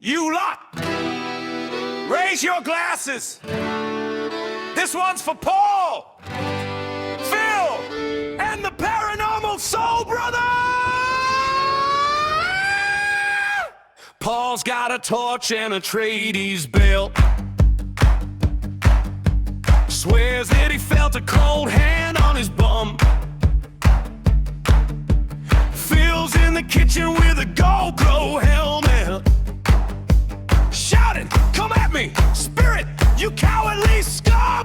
You lot, raise your glasses. This one's for Paul, Phil, and the Paranormal Soul Brother! Paul's got a torch and a tradies belt. Swears that he felt a cold hand on his bum. Phil's in the kitchen with a GoPro helmet, shouting, "Come at me, spirit, you cowardly scum!"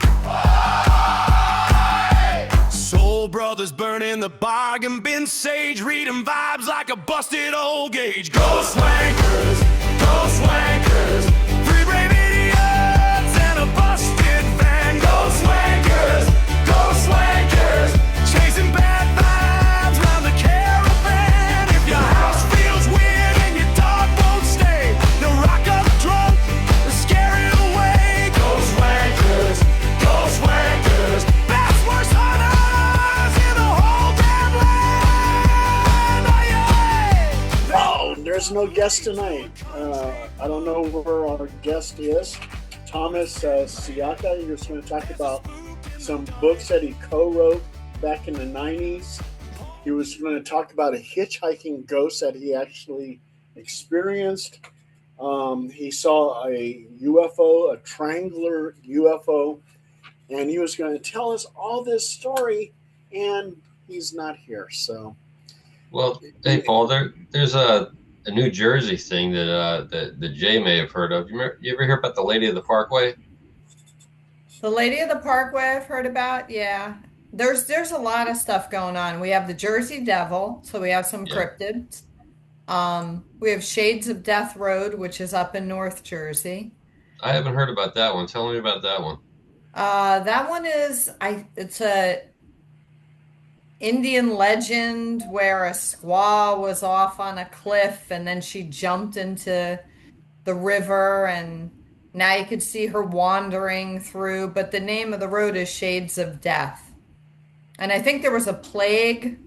Soul Brothers burning the bargain bin sage, reading vibes like a busted old gauge. Ghost wankers, ghost wankers, three brave idiots and a busted van. Ghost wankers, ghost wankers, chasing bad vibes round the caravan. If your house feels weird and your dog won't stay, they'll rock up drunk and scare it away. Ghost wankers, ghost wankers, best worst hunters in the whole damn land. Oh, yeah. Oh, there's no guest tonight. I don't know where our guest is. Thomas Siaka. He was going to talk about some books that he co-wrote back in the 90s. He was going to talk about a hitchhiking ghost that he actually experienced. He saw a UFO, a triangular UFO, and he was going to tell us all this story, and he's not here. So, Well, hey, Paul, there's a New Jersey thing that Jay may have heard of. You ever hear about the Lady of the Parkway? The Lady of the Parkway I've heard about, yeah. There's a lot of stuff going on. We have the Jersey Devil, so we have some cryptids. We have Shades of Death Road, which is up in North Jersey. I haven't heard about that one. Tell me about that one. That one it's a Indian legend where a squaw was off on a cliff and then she jumped into the river, and now you could see her wandering through, but the name of the road is Shades of Death. And I think there was a plague.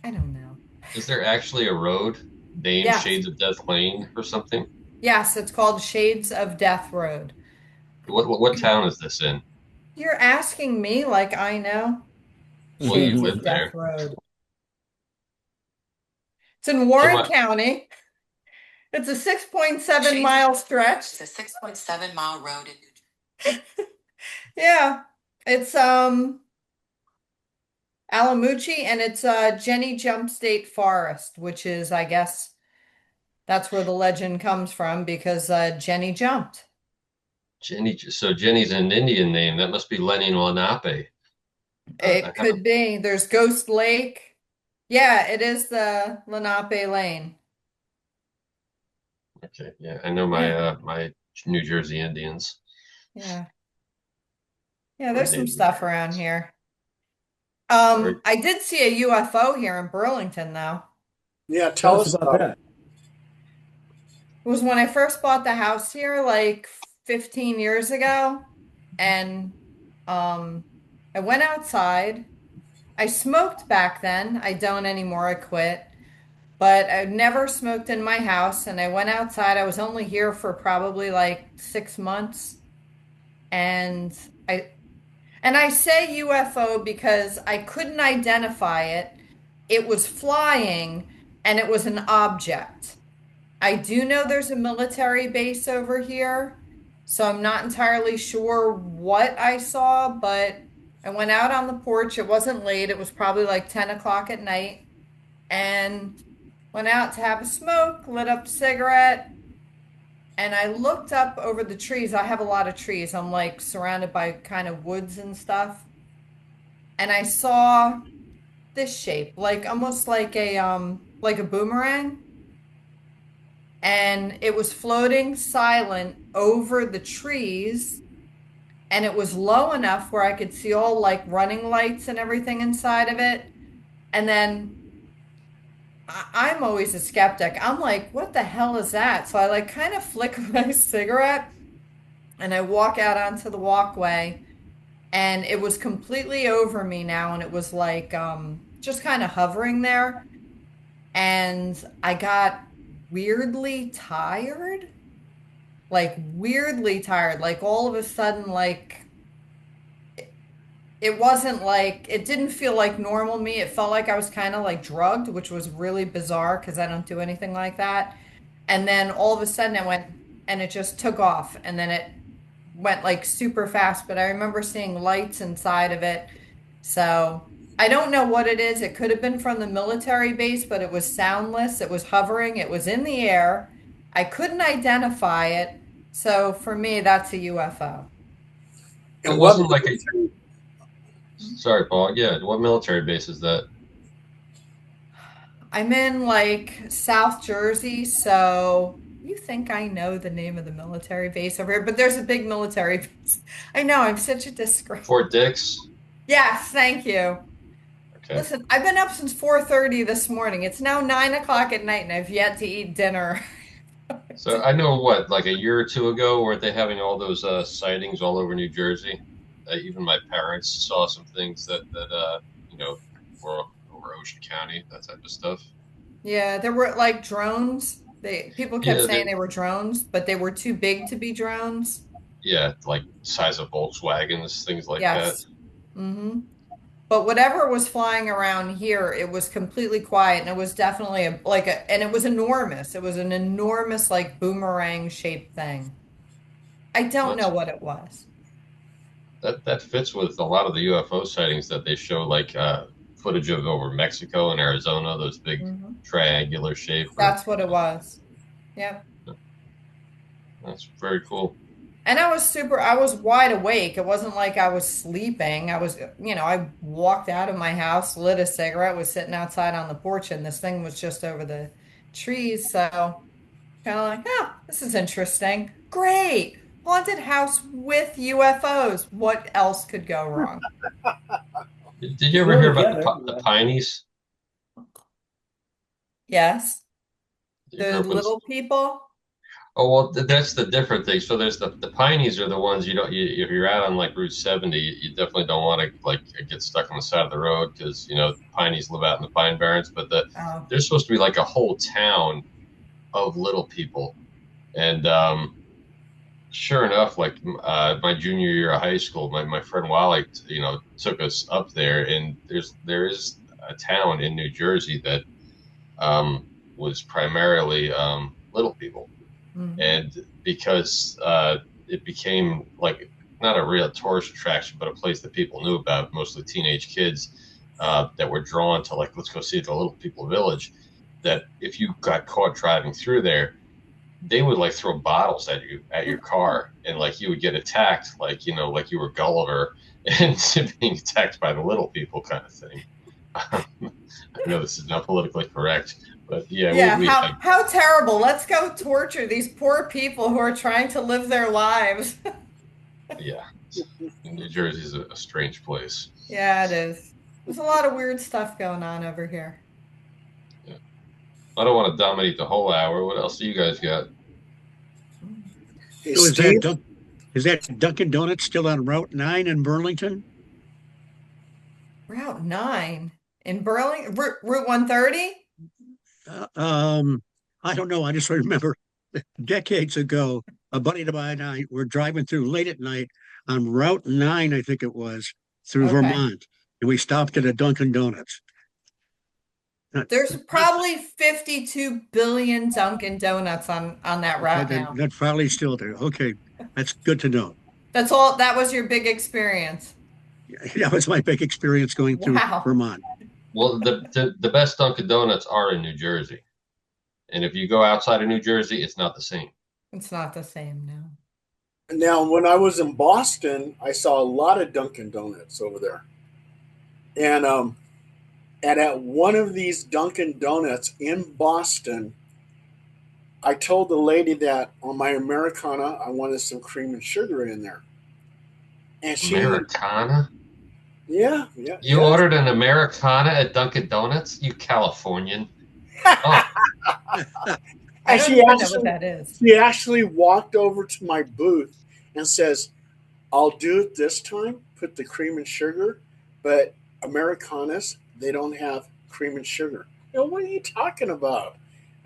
I don't know. Is there actually a road named Yes. Shades of Death Lane or something? Yes, it's called Shades of Death Road. What town is this in? You're asking me like I know. Well, you Shades live of Death there. Road. It's in Warren Come on. County. It's a 6.7 mile stretch. It's a 6.7 mile road in New Jersey. Yeah. It's Alamucci, and it's Jenny Jump State Forest, which is, I guess, that's where the legend comes from, because Jenny jumped. So Jenny's an Indian name. That must be Lenny Lenape. It could be. There's Ghost Lake. Yeah, it is the Lenape Lane. Okay, yeah, I know my my New Jersey Indians. Yeah. Yeah, there's some stuff around here. Right. I did see a UFO here in Burlington, though. yeah, tell us about that. It was when I first bought the house here, like 15 years ago, and I went outside. I smoked back then. I don't anymore. I quit. But I never smoked in my house, and I went outside. I was only here for probably like 6 months, and I say UFO because I couldn't identify it. It was flying, and it was an object. I do know there's a military base over here, so I'm not entirely sure what I saw, but I went out on the porch. It wasn't late. It was probably like 10 o'clock at night, and went out to have a smoke, lit up a cigarette, and I looked up over the trees. I have a lot of trees. I'm like surrounded by kind of woods and stuff. And I saw this shape, like almost like a boomerang. And it was floating silent over the trees, and it was low enough where I could see all like running lights and everything inside of it. And then I'm always a skeptic. I'm like, what the hell is that? So I like kind of flick my cigarette and I walk out onto the walkway, and it was completely over me now, and it was like just kind of hovering there. And I got weirdly tired. Like weirdly tired. Like all of a sudden, like it wasn't like it didn't feel like normal me. It felt like I was kind of like drugged, which was really bizarre because I don't do anything like that. And then all of a sudden it went and it just took off and then it went like super fast. But I remember seeing lights inside of it. So I don't know what it is. It could have been from the military base, but it was soundless. It was hovering. It was in the air. I couldn't identify it. So for me, that's a UFO. It And what wasn't like a. military- Sorry, Paul. Yeah, what military base is that? I'm in like South Jersey, so you think I know the name of the military base over here, but there's a big military base. I know, I'm such a disgrace. Fort Dix. Yes, thank you. Okay. Listen, I've been up since 4:30 this morning. It's now 9 o'clock at night and I've yet to eat dinner. So I know what, like a year or two ago, weren't they having all those sightings all over New Jersey? Even my parents saw some things that you know were over Ocean County, that type of stuff. Yeah, there were like drones. People kept Yeah, saying they were drones, but they were too big to be drones. yeah, like size of Volkswagens, things like that. Yes. Hmm. But whatever was flying around here, it was completely quiet, and it was definitely and it was enormous. It was an enormous, like boomerang shaped thing. I don't know That's, what it was. that fits with a lot of the UFO sightings that they show, like footage of over Mexico and Arizona, those big Hmm. triangular shape. Or That's what it was. Yep. that's very cool. And I was wide awake. It wasn't like I was sleeping. I walked out of my house, lit a cigarette, was sitting outside on the porch, and this thing was just over the trees. So kind of like, oh, this is interesting. Great. Haunted house with UFOs. What else could go wrong? Did you you ever know hear about together. the Pineys? Yes. The The group was. little people? Oh well, that's the different thing. So there's the Pineys are the ones you don't. If you're out on like Route 70, you definitely don't want to like get stuck on the side of the road because Pineys live out in the Pine Barrens. But Oh. there's supposed to be like a whole town of little people, and sure enough, like my junior year of high school, my friend Wally, took us up there, and there is a town in New Jersey that um, was primarily little people, Hmm. and because it became like not a real tourist attraction, but a place that people knew about, mostly teenage kids that were drawn to like, let's go see the little people village. That if you got caught driving through there, they would like throw bottles at you at your car, and like you would get attacked, like like you were Gulliver and being attacked by the little people kind of thing. I know this is not politically correct, but yeah, Yeah, we had. how terrible. Let's go torture these poor people who are trying to live their lives. Yeah, New Jersey is a strange place. Yeah, it is. There's a lot of weird stuff going on over here. Yeah. I don't want to dominate the whole hour. What else do you guys got? Hey, So Steve, is that Dunkin' Donuts still on Route 9 in Burlington? Route 9 in Burlington, Route 130? Uh, um, I don't know. I just remember decades ago, a buddy of mine and I were driving through late at night on Route 9, I think it was, through Okay. Vermont, and we stopped at a Dunkin' Donuts. Uh, There's probably 52 billion Dunkin' Donuts on that Okay, route now. that's probably still there. Okay, that's good to know. That was your big experience. That was my big experience going through Wow. Vermont. Well, the best Dunkin' Donuts are in New Jersey, and if you go outside of New Jersey, it's not the same. It's not the same now. now when I was in Boston, I saw a lot of Dunkin' Donuts over there, and at one of these Dunkin' Donuts in Boston, I told the lady that on my Americana I wanted some cream and sugar in there, and she, Americana? yeah, yeah, You yeah. ordered an Americana at Dunkin' Donuts? You Californian? Oh, I And don't she even know what actually, that is. she actually walked over to my booth and says, "I'll do it this time. Put the cream and sugar, but Americanas they don't have cream and sugar." You know, what are you talking about?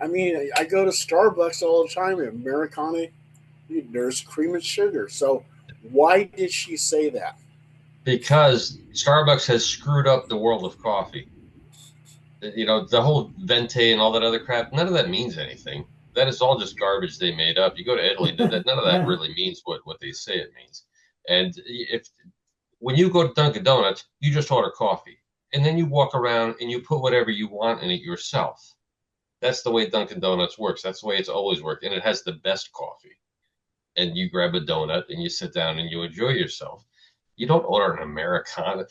I mean, I go to Starbucks all the time. Americano, there's cream and sugar. So why did she say that? Because Starbucks has screwed up the world of coffee. You know, the whole venti and all that other crap, none of that means anything. That is all just garbage they made up. You go to Italy, none of that really means what they say it means. And if when you go to Dunkin' Donuts, you just order coffee, and then you walk around and you put whatever you want in it yourself. That's the way Dunkin' Donuts works. That's the way it's always worked, and it has the best coffee. And you grab a donut and you sit down and you enjoy yourself. You don't order an Americano.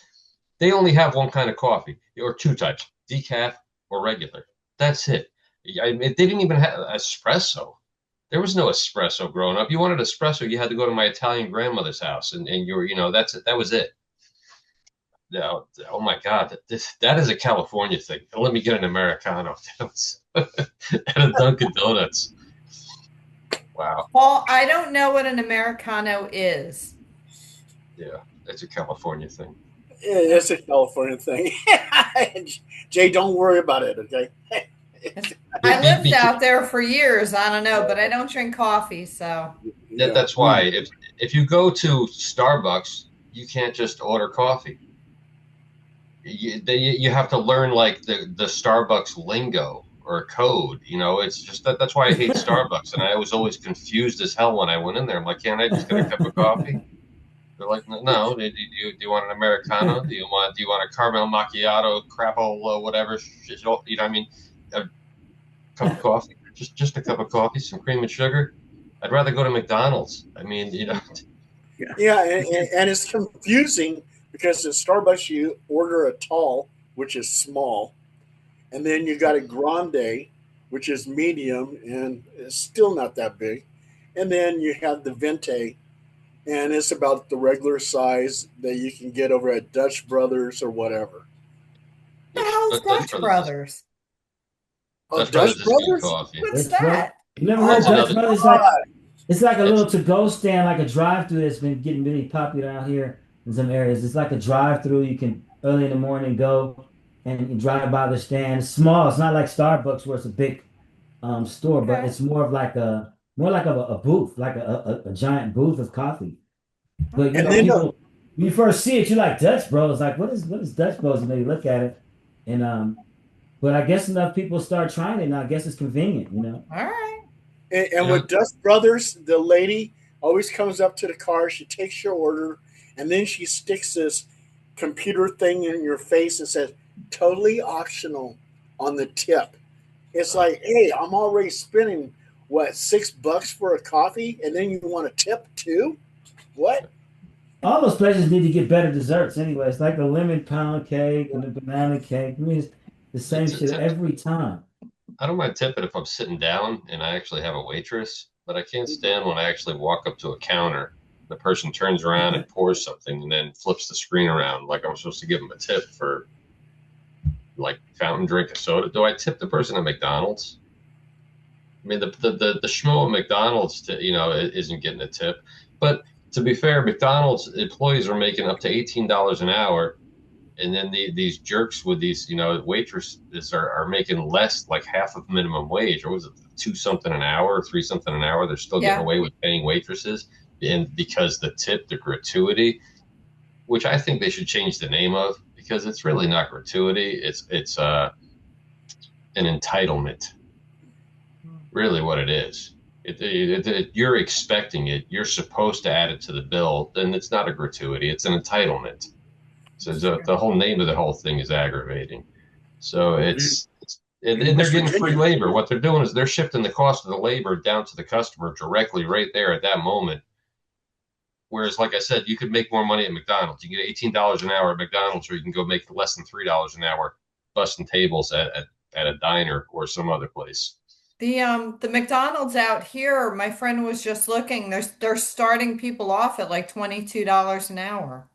They only have one kind of coffee, or two types, decaf or regular. That's it. I mean, they didn't even have espresso. There was no espresso growing up. You wanted espresso, you had to go to my Italian grandmother's house, and you were, that's it. That was it. No, oh my God, that is a California thing. Let me get an Americano at a Dunkin' Donuts. Wow. Paul, I don't know what an Americano is. Yeah, that's a California thing. It's a California thing. Jay, don't worry about it, okay? I lived out there for years. I don't know, but I don't drink coffee, so. Yeah. That's why if you go to Starbucks, you can't just order coffee. You have to learn like the Starbucks lingo or code. It's just that's why I hate Starbucks, and I was always confused as hell when I went in there. I'm like, can't I just get a cup of coffee? They're like, no. Do you want an Americano? Do you want a caramel macchiato, crapple, whatever? I mean, a cup of coffee, just a cup of coffee, some cream and sugar. I'd rather go to McDonald's. I mean, Yeah, and it's confusing because at Starbucks you order a tall, which is small, and then you got a grande, which is medium and it's still not that big, and then you have the venti, and it's about the regular size that you can get over at Dutch Brothers or whatever. What the hell is Dutch Brothers? Oh, Dutch Dutch Brothers is good Brothers? coffee. What's Dutch Bro- that? You never Oh heard That's my Dutch another. Brothers? God! It's like a It's little to-go stand, like a drive-through that's been getting really popular out here in some areas. It's like a drive-through. You can early in the morning go and you drive by the stand. It's small. It's not like Starbucks where it's a big store, but Okay. it's more like a booth, like a giant booth of coffee. But And then people when you first see it, you're like Dutch Bros. Like, what is Dutch Bros? And then you look at it, and but I guess enough people start trying it, and I guess it's convenient. All right. and You know, with Dutch Brothers, the lady always comes up to the car. She takes your order, and then she sticks this computer thing in your face and says, "Totally optional" on the tip. It's like, hey, I'm already spending what $6 for a coffee, and then you want a tip too? What? All those places need to get better desserts anyway. It's like the lemon pound cake and the banana cake. I mean, it's the same shit every time. I don't mind tipping if I'm sitting down and I actually have a waitress, but I can't stand when I actually walk up to a counter. The person turns around and pours something and then flips the screen around like I'm supposed to give them a tip for like fountain drink of soda. Do I tip the person at McDonald's? I mean, the schmo at McDonald's, isn't getting a tip. But to be fair, McDonald's employees are making up to $18 an hour, and then these jerks with these, waitresses are making less, like half of minimum wage, or was it two something an hour, or three something an hour? They're still getting Yeah. away with paying waitresses, and because the tip, the gratuity, which I think they should change the name of because it's really not gratuity. It's an entitlement, really what it is. You're expecting it. You're supposed to add it to the bill. Then it's not a gratuity. It's an entitlement. So the whole name of the whole thing is aggravating. So and In they're West getting free Virginia. labor. What they're doing is they're shifting the cost of the labor down to the customer directly right there at that moment. Whereas, like I said, you could make more money at McDonald's. You can get $18 an hour at McDonald's, or you can go make less than $3 an hour busting tables at a diner or some other place. The McDonald's out here, my friend was just looking, they're starting people off at like $22 an hour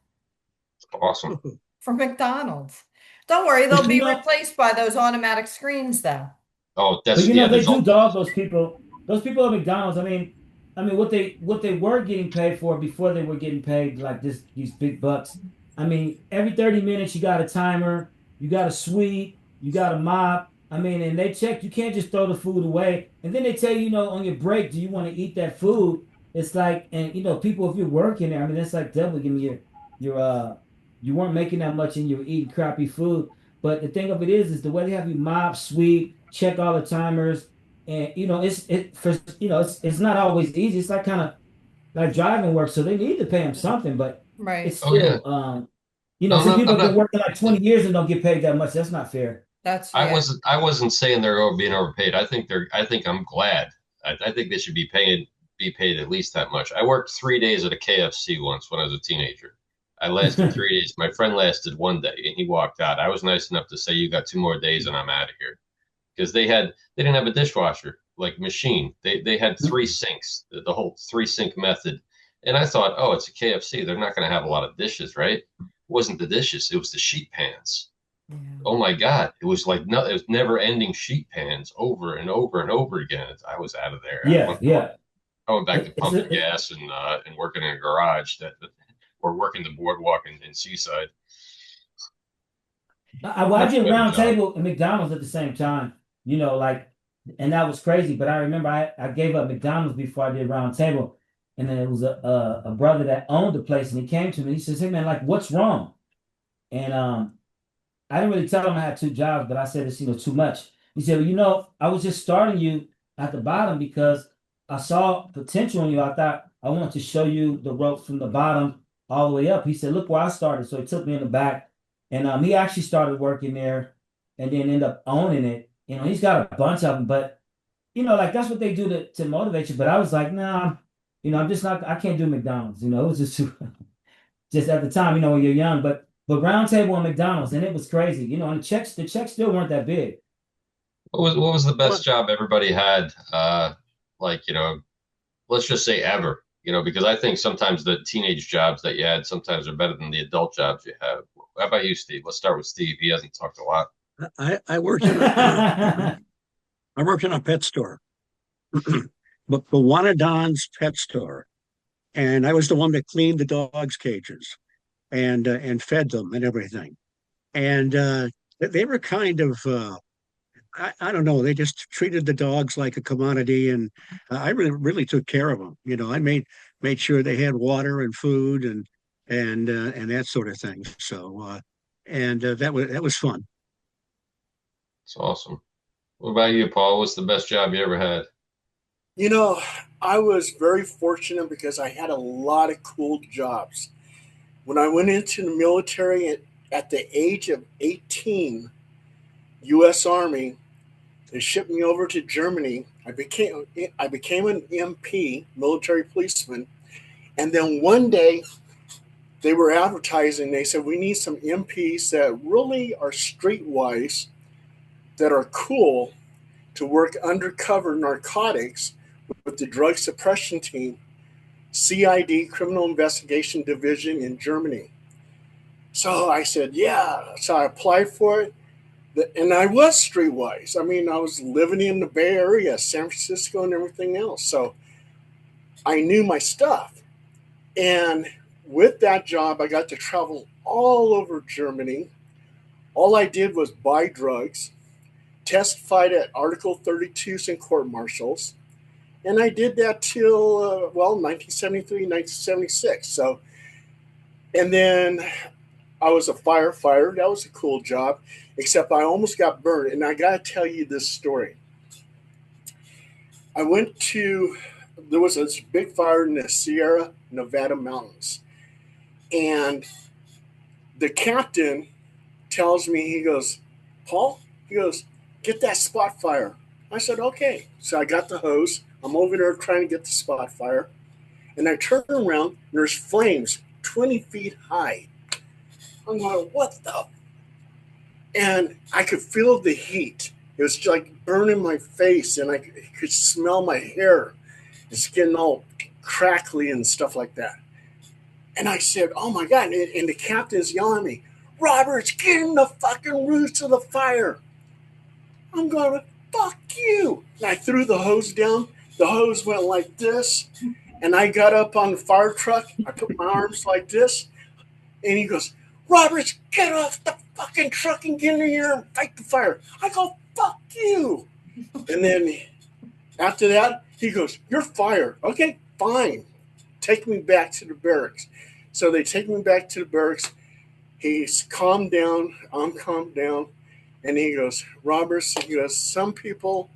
Awesome. for McDonald's. Don't worry, But they'll be replaced by those automatic screens though. Oh, but they there's do all. dog those people. Those people at McDonald's. I mean, what they were getting paid for before they were getting paid like these big bucks. I mean, every 30 minutes you got a timer, you got a sweep, you got a mop, I mean, and they check, you can't just throw the food away. And then they tell you, on your break, do you want to eat that food? It's like, and people, if you're working there, I mean, it's like double. Give me your you weren't making that much and you were eating crappy food. But the thing of it is the way they have you mop, sweep, check all the timers, and it's not always easy. It's like kind of like driving work, so they need to pay them something, but it's Right. Oh yeah. still, No, some people I'm have been not. working like 20 years and don't get paid that much. That's not fair. That's I yeah. wasn't. I wasn't saying they're being overpaid. I think I'm glad. I think they should be paid at least that much. I worked 3 days at a KFC once when I was a teenager. I lasted 3 days. My friend lasted one day, and he walked out. I was nice enough to say, "You got 2 more days, and I'm out of here," because they didn't have a dishwasher like machine. They had three sinks, the whole three sink method. And I thought, oh, it's a KFC. They're not going to have a lot of dishes, right? It wasn't the dishes. It was the sheet pans. Yeah. Oh my God. It was like, no, it was never ending sheet pans over and over and over again. I was out of there. Yeah, yeah. I went back to It's pumping gas and working in a garage or working the boardwalk in Seaside. I Much did better round job. table and McDonald's at the same time, like, and that was crazy. But I remember I gave up McDonald's before I did round table. And then it was a brother that owned the place and he came to me. He says, "Hey man, like what's wrong?" And I didn't really tell him I had two jobs, but I said it's too much. He said, "Well, I was just starting you at the bottom because I saw potential in you. I thought I wanted to show you the ropes from the bottom all the way up." He said, "Look where I started." So he took me in the back, and he actually started working there, and then ended up owning it. He's got a bunch of them, but like that's what they do to motivate you. But I was like, nah, I'm just not. I can't do McDonald's. It was just too, just at the time, when you're young. But Round Table and McDonald's, and it was crazy. And the checks still weren't that big. What was the Well, best job everybody had? Like, let's just say ever, because I think sometimes the teenage jobs that you had sometimes are better than the adult jobs you have. How about you, Steve? Let's start with Steve. He hasn't talked a lot. I worked in a I worked in a pet store, but the Wanadon's pet store, and I was the one that cleaned the dogs' cages and fed them and everything. And they were kind of I don't know, they just treated the dogs like a commodity, and I really took care of them. I made sure they had water and food and that sort of thing. So and that was fun. It's awesome. What about you, Paul? What's the best job you ever had? You know, I was very fortunate because I had a lot of cool jobs. When I went into the military at the age of 18, U.S. Army, they shipped me over to Germany. I became an MP, military policeman, and then one day they were advertising. They said we need some MPs that really are streetwise, that are cool to work undercover narcotics with the drug suppression team, CID, Criminal Investigation Division in Germany. So I said, yeah. So I applied for it. And I was streetwise. I mean, I was living in the Bay Area, San Francisco, and everything else. So I knew my stuff. And with that job, I got to travel all over Germany. All I did was buy drugs, testified at Article 32s and court martials. And I did that till, 1973, 1976. So, and then I was a firefighter. That was a cool job, except I almost got burned. And I got to tell you this story. I went to, there was this big fire in the Sierra Nevada mountains. And the captain tells me, he goes, Paul, he goes, get that spot fire. I said, okay. So I got the hose. I'm over there trying to get the spot fire. And I turn around, and there's flames 20 feet high. I'm going, what the? And I could feel the heat. It was like burning my face, and I could smell my hair. It's getting all crackly and stuff like that. And I said, oh my God. And the captain's yelling at me, Roberts, get in the fucking roots of the fire. I'm going, fuck you. And I threw the hose down. The hose went like this. And I got up on the fire truck. I put my arms like this. And he goes, Roberts, get off the fucking truck and get in here and fight the fire. I go, fuck you. And then after that, he goes, you're fired. Okay, fine. Take me back to the barracks. So they take me back to the barracks. He's calmed down. I'm calmed down. And he goes, Roberts, he goes, some people,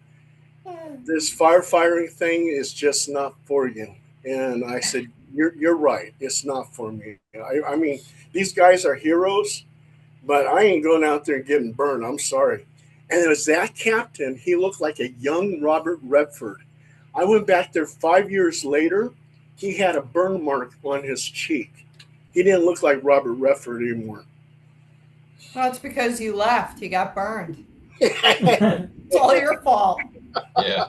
this firefighting thing is just not for you. And I said, you're right. It's not for me. I mean, these guys are heroes, but I ain't going out there and getting burned. I'm sorry. And it was that captain. He looked like a young Robert Redford. I went back there 5 years later. He had a burn mark on his cheek. He didn't look like Robert Redford anymore. Well, it's because you left. You got burned. It's all your fault. Yeah.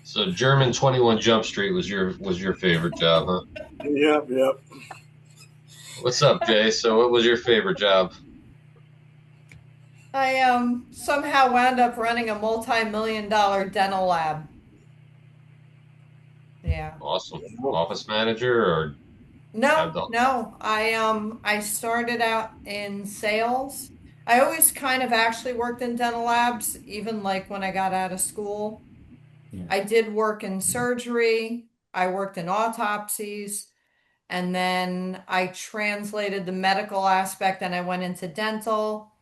So German 21 Jump Street was your favorite job, huh? Yep. What's up, Jay? So what was your favorite job? I somehow wound up running a multi-million-dollar dental lab. Yeah. Awesome. Office manager or No, adult? no. I started out in sales. I always kind of actually worked in dental labs, even like when I got out of school. Yeah. I did work in surgery. I worked in autopsies, and then I translated the medical aspect and I went into dental.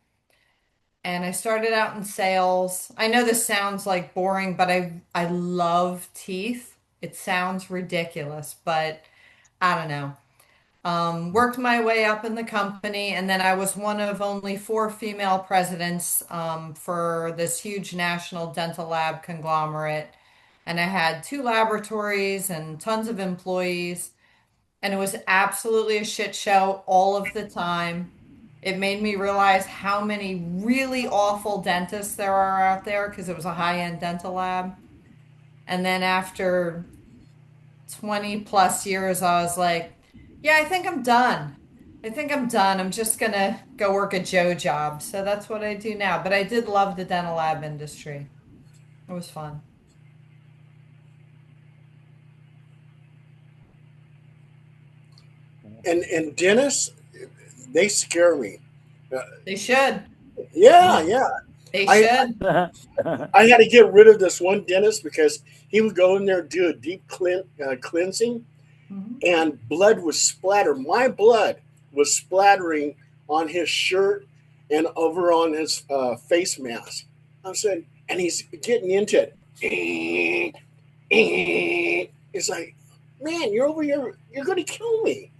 And I started out in sales. I know this sounds like boring, but I love teeth. It sounds ridiculous, but I don't know. Worked my way up in the company, and then I was one of only four female presidents for this huge national dental lab conglomerate. And I had two laboratories and tons of employees, and it was absolutely a shit show all of the time. It made me realize how many really awful dentists there are out there because it was a high-end dental lab. And then after 20 plus years, I was like, yeah, I think I'm done. I think I'm done. I'm just gonna go work a Joe job. So that's what I do now. But I did love the dental lab industry. It was fun. And dentists, they scare me. Uh, They should. yeah. They I, should. I had to get rid of this one dentist because he would go in there and do a deep cleansing, Mhm. and blood was splattered. My blood was splattering on his shirt and over on his face mask. I said, and he's getting into it. It's like, man, you're over here. You're going to kill me.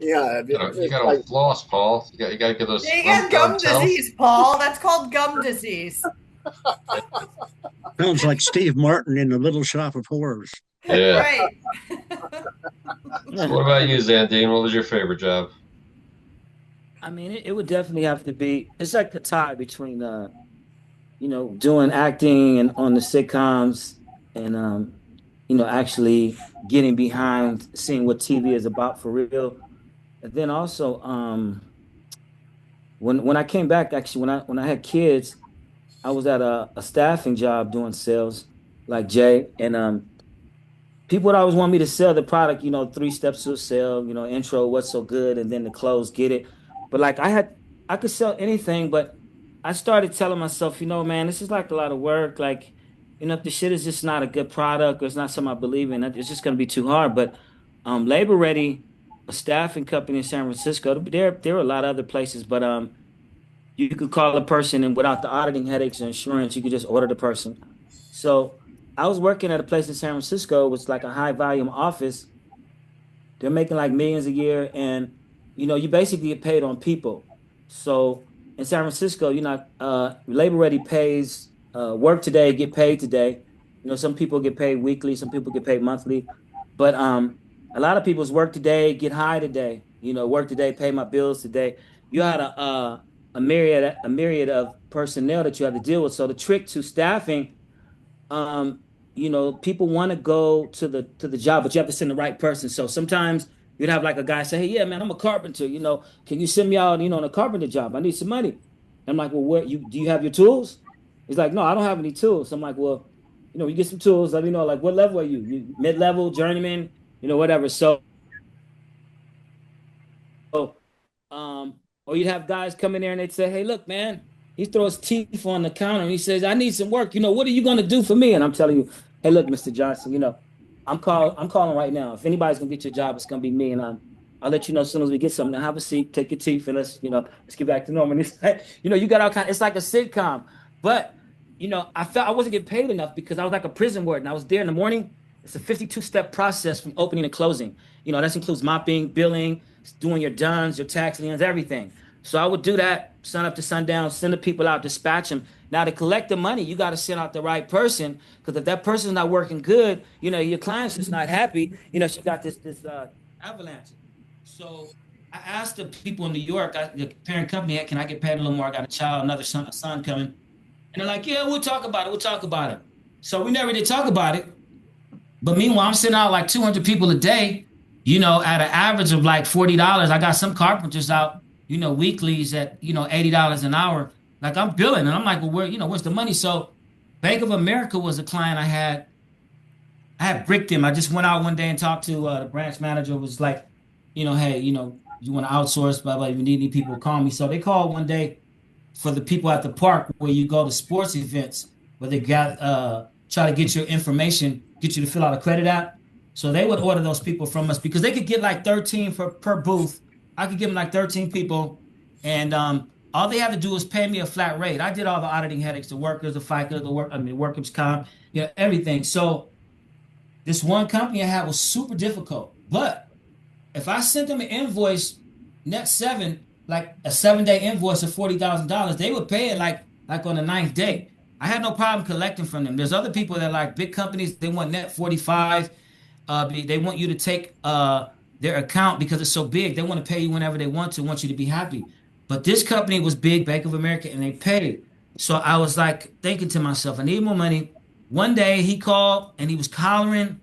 Yeah, You it's got to like, floss, Paul. You got to get those Yeah, you got gum gum tells. disease, Paul. That's called gum disease. Sounds like Steve Martin in the Little Shop of Horrors. Yeah. Right. So what about you, Zandine? What was your favorite job? I mean, it would definitely have to be. It's like the tie between doing acting and on the sitcoms and actually getting behind seeing what TV is about for real. And then also when I came back, actually when I had kids, I was at a staffing job doing sales like Jay, and people would always want me to sell the product, three steps to a sale, intro, what's so good, and then the close, get it. But like I could sell anything, but I started telling myself, man, this is like a lot of work. Like, if the shit is just not a good product or it's not something I believe in, it's just gonna be too hard. But Labor Ready, a staffing company in San Francisco, there are a lot of other places, but you could call a person and without the auditing headaches and insurance, you could just order the person. So I was working at a place in San Francisco, which is like a high volume office. They're making like millions a year, and you basically get paid on people. So in San Francisco, Labor Ready pays work today, get paid today. Some people get paid weekly, some people get paid monthly, but a lot of people's work today, get high today. Work today, pay my bills today. You had a myriad of personnel that you have to deal with. So the trick to staffing, um, people want to go to the job, but you have to send the right person. So sometimes you'd have like a guy say, "Hey, yeah, man, I'm a carpenter. Can you send me out, on a carpenter job? I need some money." I'm like, "Well, what you do you have your tools?" He's like, "No, I don't have any tools." I'm like, "Well, you get some tools. Let me know, like, what level are you? You mid-level, journeyman, whatever." So, um, or you'd have guys come in there and they'd say, "Hey, look, man." He throws teeth on the counter and he says, "I need some work. What are you going to do for me?" And I'm telling you, "Hey, look, Mr. Johnson, I'm calling right now. If anybody's gonna get your job, it's gonna be me, and I'll let you know as soon as we get something. Now have a seat, take your teeth, and let's get back to normal." And it's like, you got all kind. It's like a sitcom, but I felt I wasn't getting paid enough because I was like a prison warden. I was there in the morning. It's a 52-step process from opening to closing. That includes mopping, billing, doing your duns, your tax liens, everything. So I would do that sun up to sundown, send the people out, dispatch them. Now to collect the money, you got to send out the right person because if that person's not working good, your client's just not happy. She got this avalanche. So I asked the people in New York, the parent company, "Can I get paid a little more? I got a child, another son, a son coming." And they're like, "Yeah, we'll talk about it. We'll talk about it." So we never did talk about it. But meanwhile, I'm sending out like 200 people a day, at an average of like $40. I got some carpenters out, weeklies at, $80 an hour. Like I'm billing and I'm like, well, where's the money? So Bank of America was a client I had. I had bricked him. I just went out one day and talked to the branch manager. Was like, hey, you want to outsource, blah, blah. If you need any people, call me. So they called one day for the people at the park where you go to sports events where they got try to get your information, get you to fill out a credit app. So they would order those people from us because they could get like 13 per booth. I could give them like 13 people, and all they had to do was pay me a flat rate. I did all the auditing headaches, the workers, the FICA, workers comp, everything. So this one company I had was super difficult, but if I sent them an invoice, net seven, like a 7-day invoice of $40,000, they would pay it like on the ninth day. I had no problem collecting from them. There's other people that like big companies, they want net 45. They want you to take their account because it's so big. They want to pay you whenever they want you to be happy. But this company was big, Bank of America, and they paid. So I was like thinking to myself, I need more money. One day he called and he was hollering,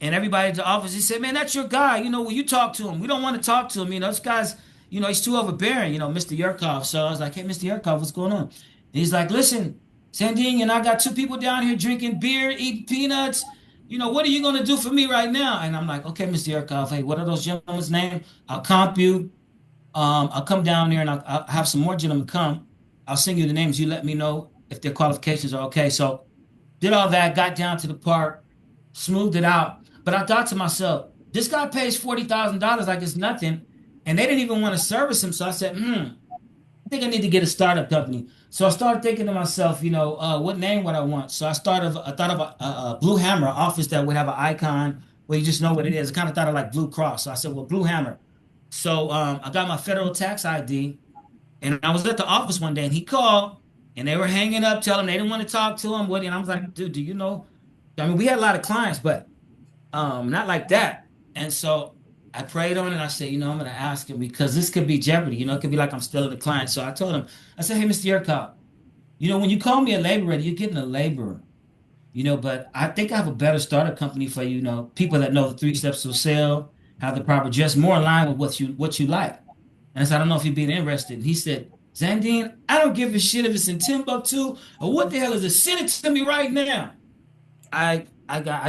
and everybody at the office, he said, "Man, that's your guy. Will you talk to him? We don't want to talk to him. This guy's, he's too overbearing, Mr. Yurkov." So I was like, "Hey, Mr. Yurkov, what's going on?" And he's like, "Listen, Sandine, and I got two people down here drinking beer, eating peanuts. What are you going to do for me right now?" And I'm like, "Okay, Mr. Yurkov, hey, what are those gentlemen's names? I'll comp you. I'll come down there and I'll have some more gentlemen come. I'll send you the names. You let me know if their qualifications are okay." So did all that, got down to the park, smoothed it out. But I thought to myself, this guy pays $40,000 like it's nothing, and they didn't even want to service him. So I said, I think I need to get a startup company. So I started thinking to myself, what name would I want? So I thought of a Blue Hammer office that would have an icon where you just know what it is. I kind of thought of like Blue Cross. So I said, well, Blue Hammer. So I got my federal tax ID, and I was at the office one day, and he called, and they were hanging up, telling him they didn't want to talk to him. And I was like, "Dude, do you know?" I mean, we had a lot of clients, but not like that. And so I prayed on it. I said, I'm going to ask him because this could be jeopardy. It could be like I'm stealing the client. So I told him, I said, "Hey, Mr. Yurkov, when you call me a laborer, you're getting a laborer, but I think I have a better startup company for you, people that know the 3 steps to a sale, have the proper dress, more in line with what you like." And I said, "I don't know if you'd be interested." And he said, "Zandine, I don't give a shit if it's in Timbuktu or what the hell is it. Send it to me right now." I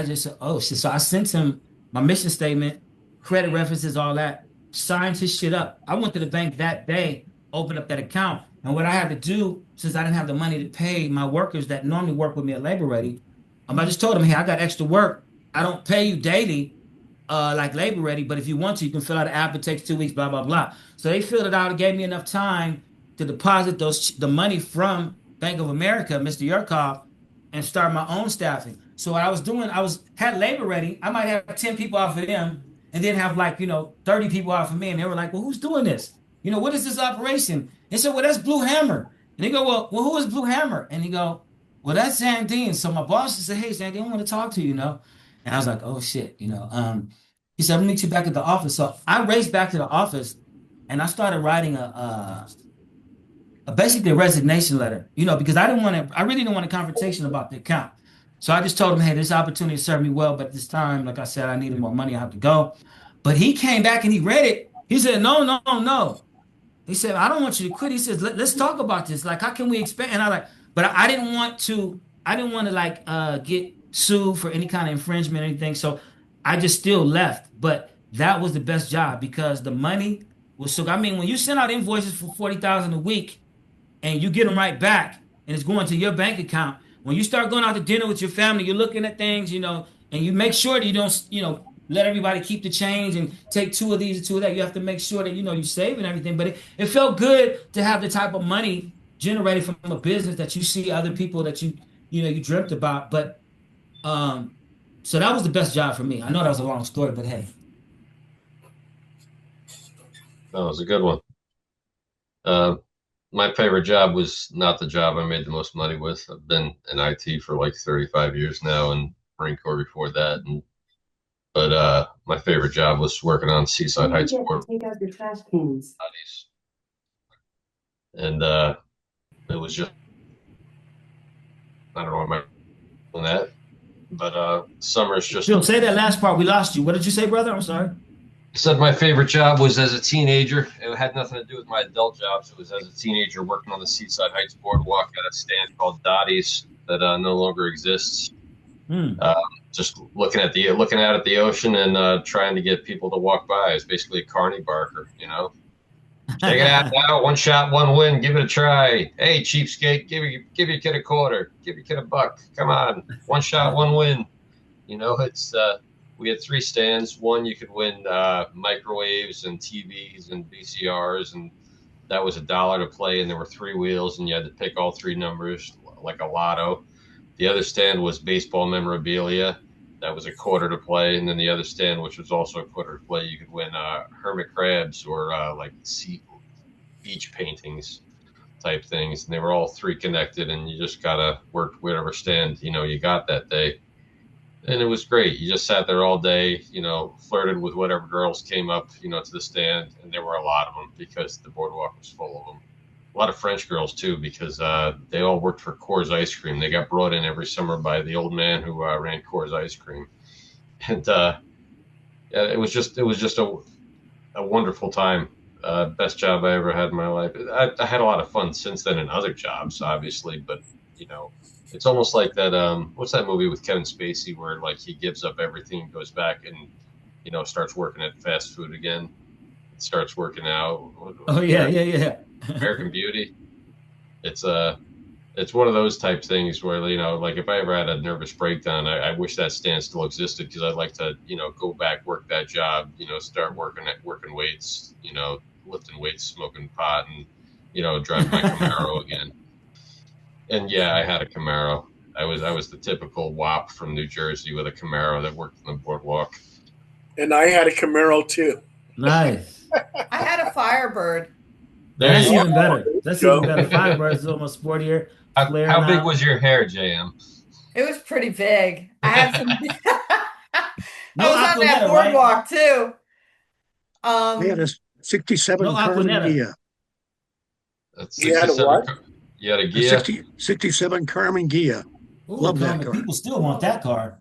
just said, "Oh shit." So I sent him my mission statement, credit references, all that, signed his shit up. I went to the bank that day, opened up that account. And what I had to do, since I didn't have the money to pay my workers that normally work with me at Labor Ready, I just told them, "Hey, I got extra work. I don't pay you daily, like Labor Ready, but if you want to, you can fill out an app. It takes 2 weeks, blah, blah, blah." So they filled it out and gave me enough time to deposit the money from Bank of America, Mr. Yurkov, and start my own staffing. So what I was doing, had Labor Ready. I might have 10 people out for them and then have like, 30 people out for me. And they were like, "Well, who's doing this? What is this operation?" And said, "Well, that's Blue Hammer." And they go, well, who is Blue Hammer?" And he go, "Well, that's Zandine." So my boss said, "Hey, Zandine, I want to talk to you, And I was like, "Oh shit." He said, "I'll meet you back at the office." So I raced back to the office and I started writing basically a resignation letter, because I really didn't want a confrontation about the account. So I just told him, "Hey, this opportunity served me well, but at this time, like I said, I needed more money. I have to go." But he came back and he read it. He said, "No, no, no." He said, "I don't want you to quit." He says, "Let's talk about this. Like, how can we expand?" And I like, but I didn't want to like get sued for any kind of infringement or anything. So I just still left. But that was the best job because the money was so. I mean, when you send out invoices for 40,000 a week, and you get them right back, and it's going to your bank account. When you start going out to dinner with your family, you're looking at things, and you make sure that you don't, let everybody keep the change and take two of these and two of that. You have to make sure that you save and everything. But it felt good to have the type of money generated from a business that you see other people that you dreamt about. But so that was the best job for me. I know that was a long story, but hey. That was a good one. My favorite job was not the job I made the most money with. I've been in IT for like 35 years now, and Marine Corps before that. But my favorite job was working on Seaside Heights Port. Take out your trash cans. And it was just, I don't know what my on that, but summer's just. Phil, say that last part. We lost you. What did you say, brother? I'm sorry. I said my favorite job was as a teenager. It had nothing to do with my adult jobs. It was as a teenager working on the Seaside Heights Boardwalk at a stand called Dottie's that no longer exists. Just looking out at the ocean and trying to get people to walk by. It's basically a carny barker, Check it out now. One shot, one win. Give it a try. Hey, cheapskate, give your kid a quarter. Give your kid a buck. Come on. One shot, one win. It's we had 3 stands. One, you could win microwaves and TVs and VCRs, and that was $1 to play. And there were 3 wheels, and you had to pick all 3 numbers like a lotto. The other stand was baseball memorabilia. That was a quarter to play. And then the other stand, which was also a quarter to play, you could win hermit crabs or like beach paintings type things. And they were all 3 connected, and you just got to work whatever stand, you got that day. And it was great. You just sat there all day, flirted with whatever girls came up, to the stand. And there were a lot of them because the boardwalk was full of them. A lot of French girls too, because they all worked for Coors Ice Cream. They got brought in every summer by the old man who ran Coors Ice Cream, and it was just a wonderful time. Best job I ever had in my life. I had a lot of fun since then in other jobs, obviously, but it's almost like that. What's that movie with Kevin Spacey where like he gives up everything, goes back and starts working at fast food again, starts working out. Oh yeah. American Beauty. It's one of those type things where like if I ever had a nervous breakdown, I wish that stand still existed because I'd like to go back, work that job, start working weights, lifting weights, smoking pot, and drive my Camaro again. And yeah, I had a Camaro. I was the typical WAP from New Jersey with a Camaro that worked on the boardwalk. And I had a Camaro too. Nice. I had a Firebird. That's even better. That's even better. Firebird is almost sportier. How big was your hair, JM? It was pretty big. I had some. No I was on that Aquanetta, right? boardwalk too. They had a 67 No Carmen Aquanetta. Ghia. That's You had a 67. what? You had a A Ghia? 67 Carmen Ghia. Ooh, Love that Carmen, car. people still want that car.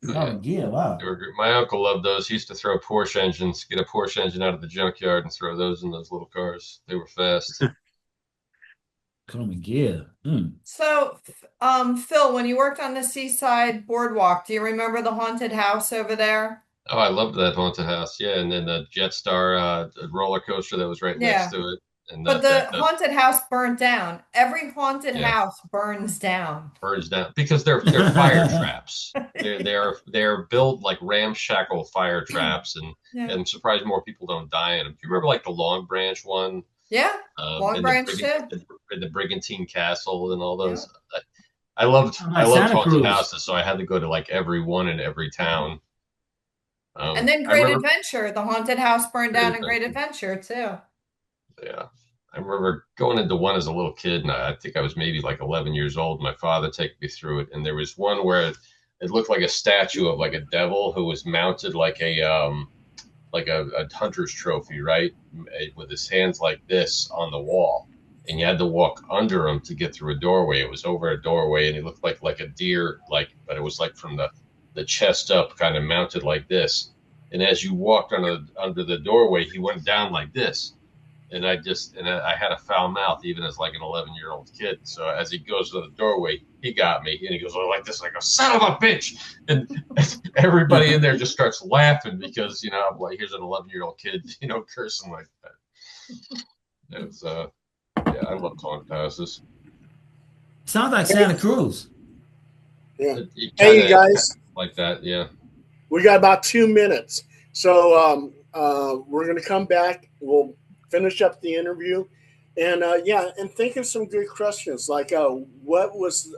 Oh, yeah, wow. They were great. My uncle loved those. He used to throw Porsche engines, get a Porsche engine out of the junkyard and throw those in those little cars. They were fast. Carmen, yeah. So, Phil, when you worked on the Seaside Boardwalk, do you remember the haunted house over there? Oh, I loved that haunted house. Yeah, and then the Jetstar roller coaster that was right Yeah. next to it. And But the haunted house burnt down. Every haunted Yeah. house burns down. burns down because they're fire traps. They're built like ramshackle fire traps, and Yeah. I'm surprised more people don't die in them. Do you remember like the Long Branch one? Yeah. Long and Branch the Brigantine Castle and all those. I loved Oh, my I loved Santa haunted Cruz. houses, so I had to go to like every one in every town. And then I Great remember- Adventure. The haunted house burned Great down in Great Adventure too. Yeah. I remember going into one as a little kid, and I think I was maybe like 11 years old. My father took me through it, and there was one where it looked like a statue of like a devil who was mounted like a hunter's trophy, right, with his hands like this on the wall, and you had to walk under him to get through a doorway. It was over a doorway, and he looked like a deer, but it was like from the chest up, kind of mounted like this. And as you walked under the doorway, he went down like this. And I had a foul mouth even as like an 11-year-old kid. So as he goes to the doorway, he got me, and he goes like this, like a son of a bitch. And everybody in there just starts laughing because I'm like, here's an 11-year-old kid, cursing like that. It was Yeah, I love towing passes. Sounds like Santa Cruz. Yeah. You Hey, kind you of guys, like that, yeah. we got about 2 minutes. So we're going to come back. We'll finish up the interview. And yeah, and think of some good questions like what was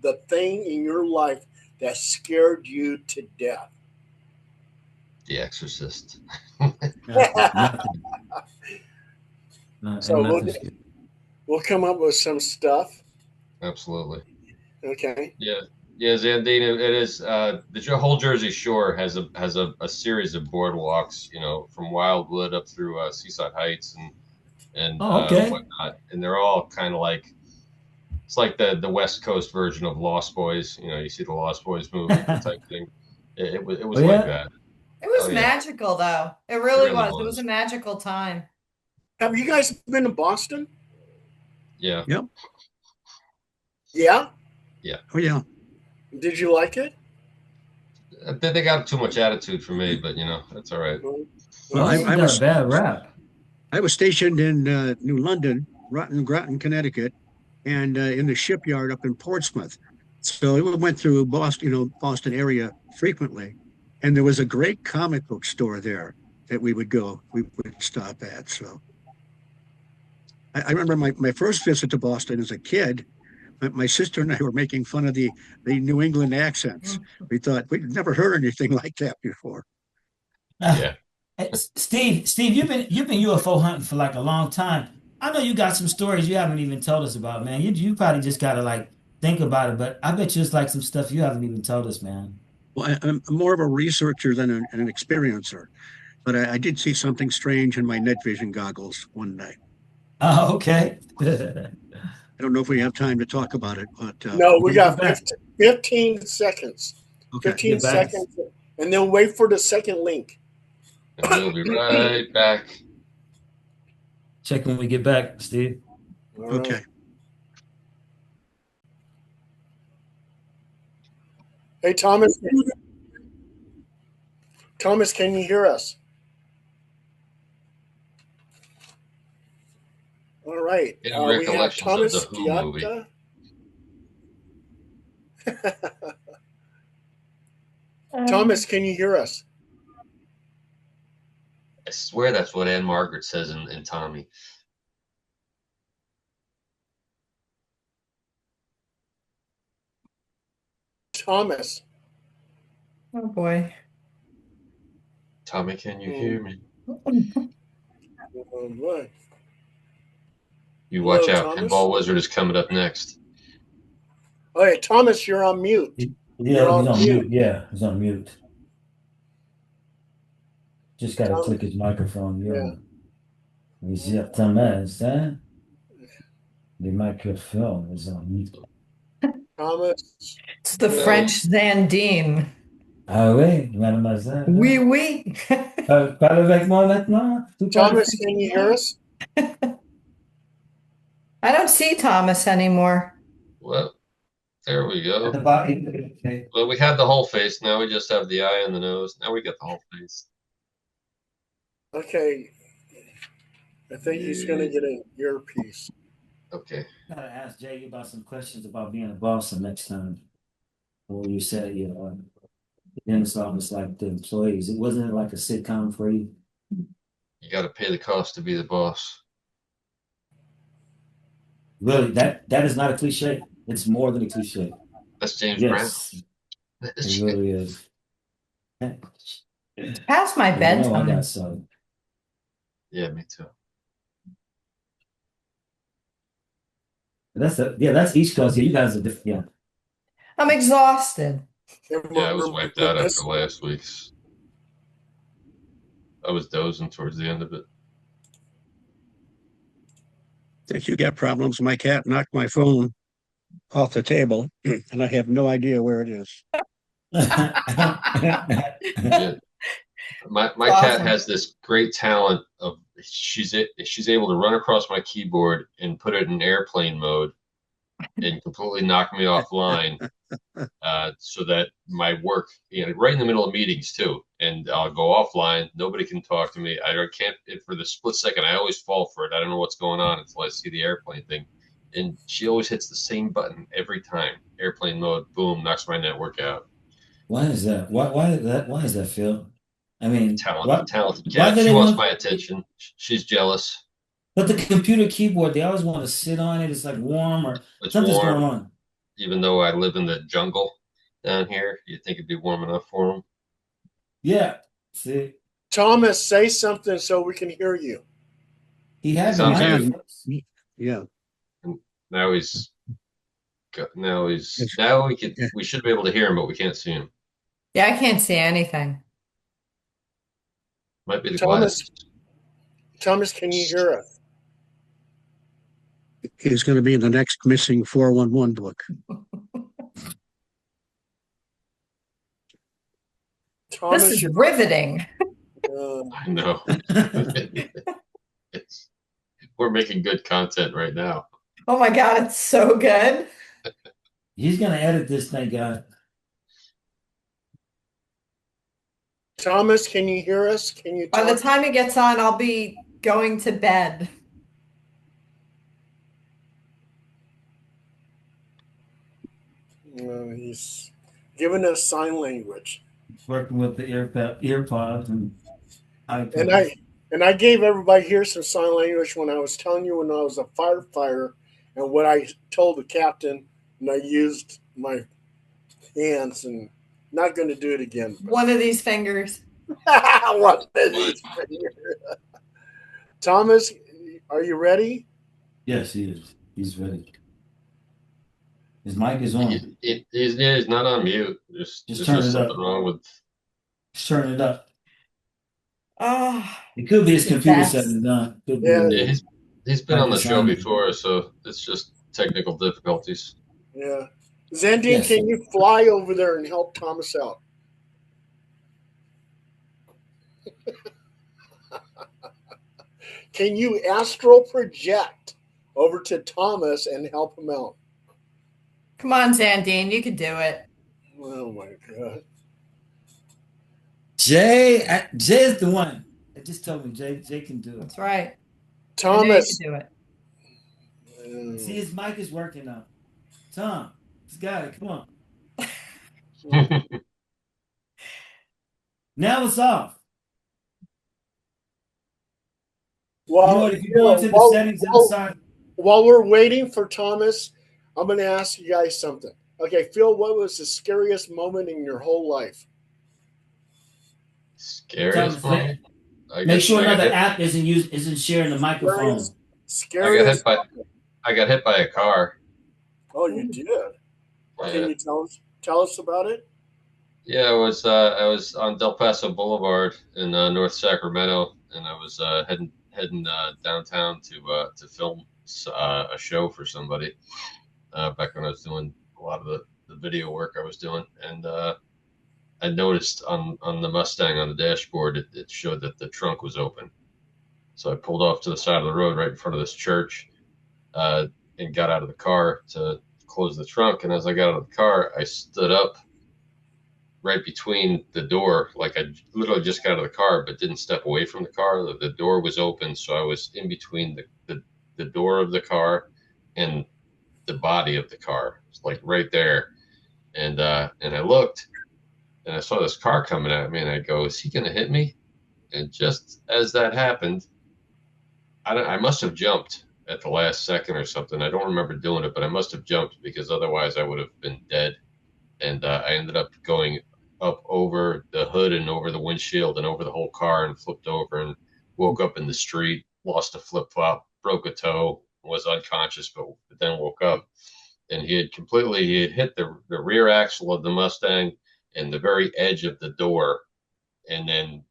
the thing in your life that scared you to death? The Exorcist. Nothing. No, and So nothing. we'll come up with some stuff. Absolutely. Okay. Yeah, yeah, Zandine. It is. The whole Jersey Shore has a series of boardwalks. You know, from Wildwood up through Seaside Heights and Oh, okay. whatnot, and they're all kind of like it's like the West Coast version of Lost Boys. You know, you see the Lost Boys movie type thing. It was Oh like yeah. that. It Oh was yeah, magical, though. It it really really was. It was was. a magical time. Have you guys been to Boston? Yeah, Yep. Yeah. yeah. Oh yeah. Did you like it? They got too much attitude for me, but you know that's all right. Well, Okay. Boston got a bad rap. I was stationed in New London, Groton, Connecticut, and in the shipyard up in Portsmouth. So we went through Boston, Boston area frequently, and there was a great comic book store there that we would stop at. So I remember my first visit to Boston as a kid. My sister and I were making fun of the New England accents. We thought we'd never heard anything like that before. Yeah. Hey, Steve, you've been UFO hunting for like a long time. I know you got some stories you haven't even told us about, man. You probably just gotta like think about it, but I bet you it's like some stuff you haven't even told us, man. Well, I'm more of a researcher than an experiencer, but I did see something strange in my night vision goggles one night. Oh, okay. I don't know if we have time to talk about it, but No, we When you get got back, 15 seconds. okay. 15 get back. seconds. And then wait for the second link. And we'll be right back. Check when we get back, Steve. All Okay. right. Hey, Thomas. Thomas, can you hear us? All right. Any We have recollections of the Thomas Who movie? Giatta. Thomas, can you hear us? I swear that's what Anne Margaret says in Tommy. Thomas. Oh boy. Tommy, can you Oh, hear me? boy. You watch Hello, out. Thomas. Pinball Wizard is coming up next. Okay, Thomas, you're on mute. Yeah, You're he's on on mute. mute. Yeah, he's on mute. Just gotta Thomas. click his microphone. Yeah. Yeah. Exactement, hein? The microphone is on mute. Thomas. It's the French Zandine. Ah oui, mademoiselle. Oui, oui. Parle avec moi maintenant. Tu parles Thomas, français? can you hear us? I don't see Thomas anymore. Well, there we At the go. bottom. Okay. Well, we had the whole face. Now we just have the eye and the nose. Now we got the whole face. Okay. I think he's going to get an earpiece. Okay. Gotta ask Jay about some questions about being a boss the next time. Well, you said, in this office like the employees. It wasn't like a sitcom for you. You got to pay the cost to be the boss. Really, that is not a cliche. It's more than a cliche. That's James Yes, Brown. it really is. It's past my I bedtime. got some. Yeah, me too. That's East Coast. Yeah, you guys are different. Yeah. I'm exhausted. Yeah, I was wiped out after last week's. I was dozing towards the end of it. I think you got problems. My cat knocked my phone off the table, and I have no idea where it is. Yeah. My cat Awesome. has this great talent of she's able to run across my keyboard and put it in airplane mode and completely knock me offline. So that my work, right in the middle of meetings too, and I'll go offline. Nobody can talk to me. I can't for the split second. I always fall for it. I don't know what's going on until I see the airplane thing, and she always hits the same button every time. Airplane mode, boom, knocks my network out. Why is that? Why is that? Why is that, Phil? I mean, Talented why cat. do She they wants want? my attention. She's jealous. But the computer keyboard, they always want to sit on it. It's like warm or It's something's going warm, on. even though I live in the jungle down here. You'd think it'd be warm enough for them. Yeah. See, Thomas, say something so we can hear you. he had He's the on He's mic at mute. on. first. Yeah. And now he's It's, now yeah. we should be able to hear him, but we can't see him. Yeah, I can't see anything. Might be the Thomas, glasses. Thomas, can you hear us? He's going to be in the next missing 411 book. This Thomas, is riveting. I know. It's, we're making good content right now. Oh my God, it's so good. He's gonna edit this thing, guy. Thomas, can you hear us? Can you By the talk? time it gets on, I'll be going to bed. He's giving us sign language. Working with the earpods and And iPads. I gave everybody here some sign language when I was telling you when I was a firefighter and what I told the captain, and I used my hands and not going to do it again. One of these fingers. One of these fingers. Thomas, are you ready? Yes, he is. He's ready. His mic is on. He's not on mute. Just There's turn just it something up. wrong with. Just turn it up. Oh, It could be his the computer best. setting it on. Could be Yeah. Yeah, he's been on the show Sound. before, so it's just technical difficulties. Yeah. Zendine, Yes. can you fly over there and help Thomas out? Can you astral project over to Thomas and help him out? Come on, Zandine, you can do it. Oh my God. Jay is the one. I just told me Jay can do it. That's right. I know you Thomas. can do it. See, his mic is working now. Tom, he's got it. Come on. Now it's off. Well, You know what? If you go into the settings outside. While we're waiting for Thomas, I'm going to ask you guys something. Okay, Phil, what was the scariest moment in your whole life? Scariest Thomas, moment? make sure another app isn't sharing the microphone. Scariest. I got hit by a car. Oh, you did. Yeah. Can you tell us about it? Yeah, I was on Del Paso Boulevard in North Sacramento, and I was heading downtown to film a show for somebody back when I was doing a lot of the video work I was doing, and I noticed on the Mustang on the dashboard it showed that the trunk was open, so I pulled off to the side of the road right in front of this church, and got out of the car to close the trunk, and as I got out of the car, I stood up right between the door, like I literally just got out of the car, but didn't step away from the car. The door was open, so I was in between the door of the car and the body of the car. It's like right there, and I looked, and I saw this car coming at me, and I go, "Is he going to hit me?" And just as that happened, I must have jumped at the last second or something. I don't remember doing it, but I must have jumped because otherwise I would have been dead. And I ended up going up over the hood and over the windshield and over the whole car and flipped over and woke up in the street, lost a flip flop, broke a toe, was unconscious, but then woke up. And he had hit the rear axle of the Mustang and the very edge of the door, and then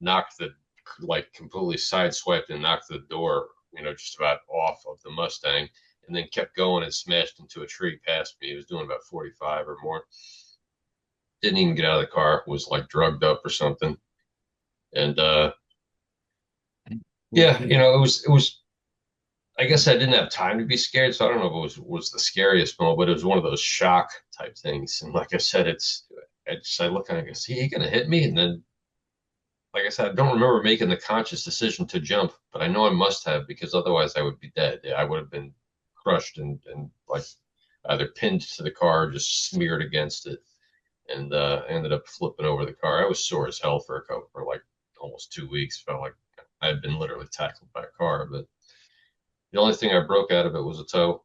completely sideswiped and knocked the door, just about off of the Mustang, and then kept going and smashed into a tree past me. He was doing about 45 or more. Didn't even get out of the car, was like drugged up or something. And yeah, it was I guess I didn't have time to be scared, so I don't know if it was the scariest moment, but it was one of those shock type things. And like I said, I look and I go, "See, he gonna hit me?" And then, like I said, I don't remember making the conscious decision to jump, but I know I must have because otherwise I would be dead. I would have been crushed and like either pinned to the car or just smeared against it, and ended up flipping over the car. I was sore as hell for like almost 2 weeks. Felt like I had been literally tackled by a car, but the only thing I broke out of it was a toe.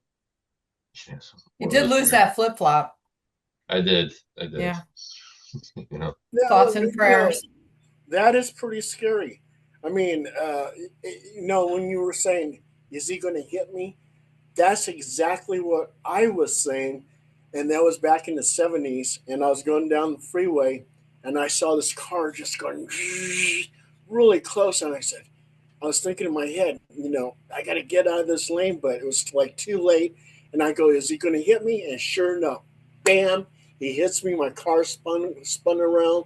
Yes, You one of did those lose weird. that flip-flop. I did. Yeah. You know, No, Thoughts and no, prayers. that is pretty scary. I mean, when you were saying, "Is he going to hit me?" That's exactly what I was saying, and that was back in the '70s. And I was going down the freeway, and I saw this car just going really close, and I was thinking in my head, I got to get out of this lane, but it was like too late. And I go, "Is he going to hit me?" And sure enough, bam, he hits me. My car spun around.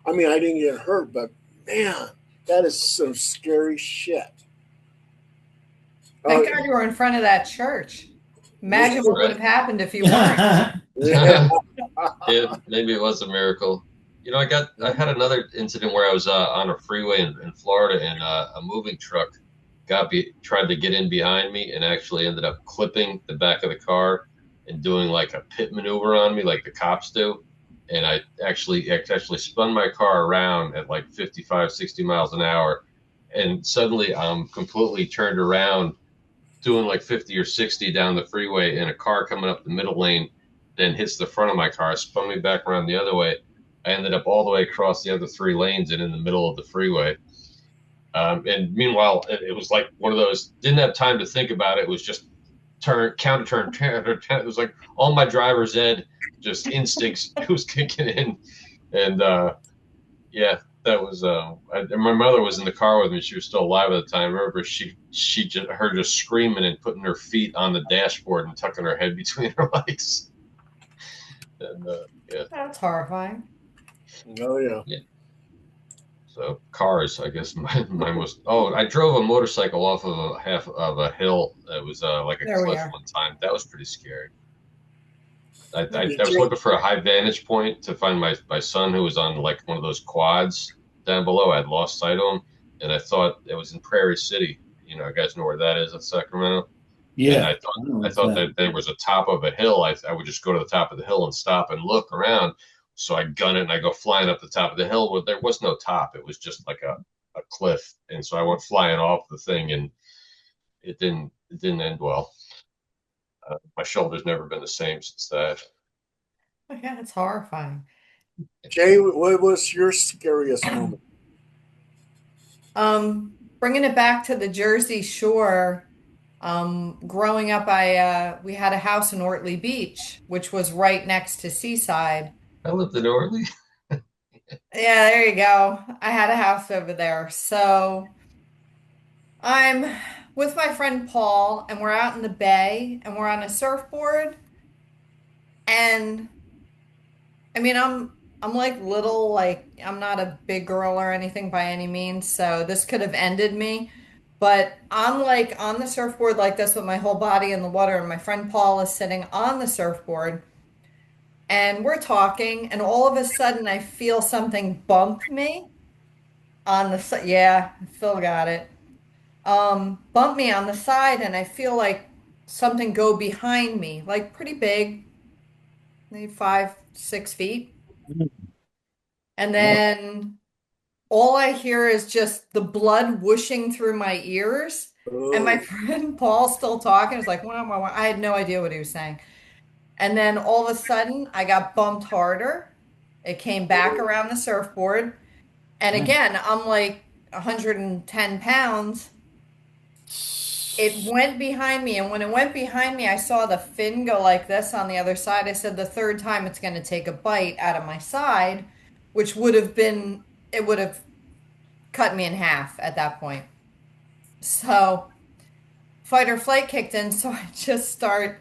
I mean, I didn't get hurt, but man, that is some scary shit. Thank Oh, God you were in front of that church. yeah, Imagine what would right? have happened if you weren't. yeah. Yeah, maybe it was a miracle. I had another incident where I was on a freeway in Florida, and a moving truck tried to get in behind me, and actually ended up clipping the back of the car and doing like a pit maneuver on me, like the cops do. And I actually spun my car around at like 55, 60 miles an hour, and suddenly I'm completely turned around doing like 50 or 60 down the freeway, and a car coming up the middle lane then hits the front of my car, spun me back around the other way. I ended up all the way across the other three lanes and in the middle of the freeway. And meanwhile, it was like one of those, didn't have time to think about it. It was just counter turn, counter turn. It was like all my driver's ed, just instincts was kicking in. And yeah, that was my mother was in the car with me. She was still alive at the time. I remember she just her just screaming and putting her feet on the dashboard and tucking her head between her legs. And yeah, That's horrifying. Oh yeah. yeah. So cars, I guess mine was. Oh, I drove a motorcycle off of a half of a hill. It was like a There we cliff are. one time. That was pretty scary. I Did was you? looking for a high vantage point to find my son who was on like one of those quads down below. I'd lost sight of him, and I thought it was in Prairie City. You guys know where that is in Sacramento. And Yeah, I thought I know I what's thought that. that there was a top of a hill. I would just go to the top of the hill and stop and look around. So I gun it and I go flying up the top of the hill. Well, there was no top. It was just like a cliff. And so I went flying off the thing, and it didn't end well. My shoulder's never been the same since that. Oh, yeah, it's horrifying. Jay, what was your scariest moment? Bringing it back to the Jersey Shore, growing up, I we had a house in Ortley Beach, which was right next to Seaside. I lived in Orly. Yeah, there you go. I had a house over there. So I'm with my friend Paul, and we're out in the bay, and we're on a surfboard. And I mean, I'm like little, like I'm not a big girl or anything by any means, so this could have ended me. But I'm like on the surfboard like this with my whole body in the water, and my friend Paul is sitting on the surfboard, and we're talking, and all of a sudden I feel something bump me on the side. Yeah, Phil got it. Bump me on the side, and I feel like something go behind me, like pretty big, maybe 5, 6 feet. And Oh, then all I hear is just the blood whooshing through my ears. And my Oh, friend Paul still talking. It's like, wah, wah, wah. I had no idea what he was saying. And then all of a sudden, I got bumped harder. It came back oh, around the surfboard. And man. again, I'm like 110 pounds. It went behind me. And when it went behind me, I saw the fin go like this on the other side. I said, the third time it's going to take a bite out of my side, which would have been, it would have cut me in half at that point. So fight or flight kicked in, so I just start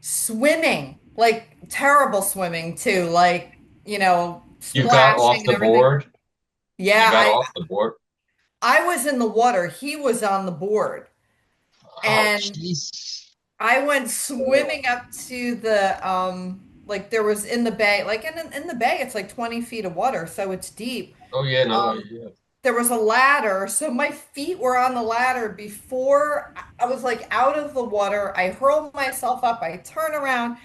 swimming, like terrible swimming too, like, You got splashing off and the everything. board. You Yeah, got off the board. I was in the water, he was on the board. And jeez. I went swimming up to the like there was in the bay, like in the bay, it's like 20 feet of water, so it's deep. Oh yeah, no, Um, yeah. there was a ladder, so my feet were on the ladder before I was like out of the water. I hurled myself up, I turn around,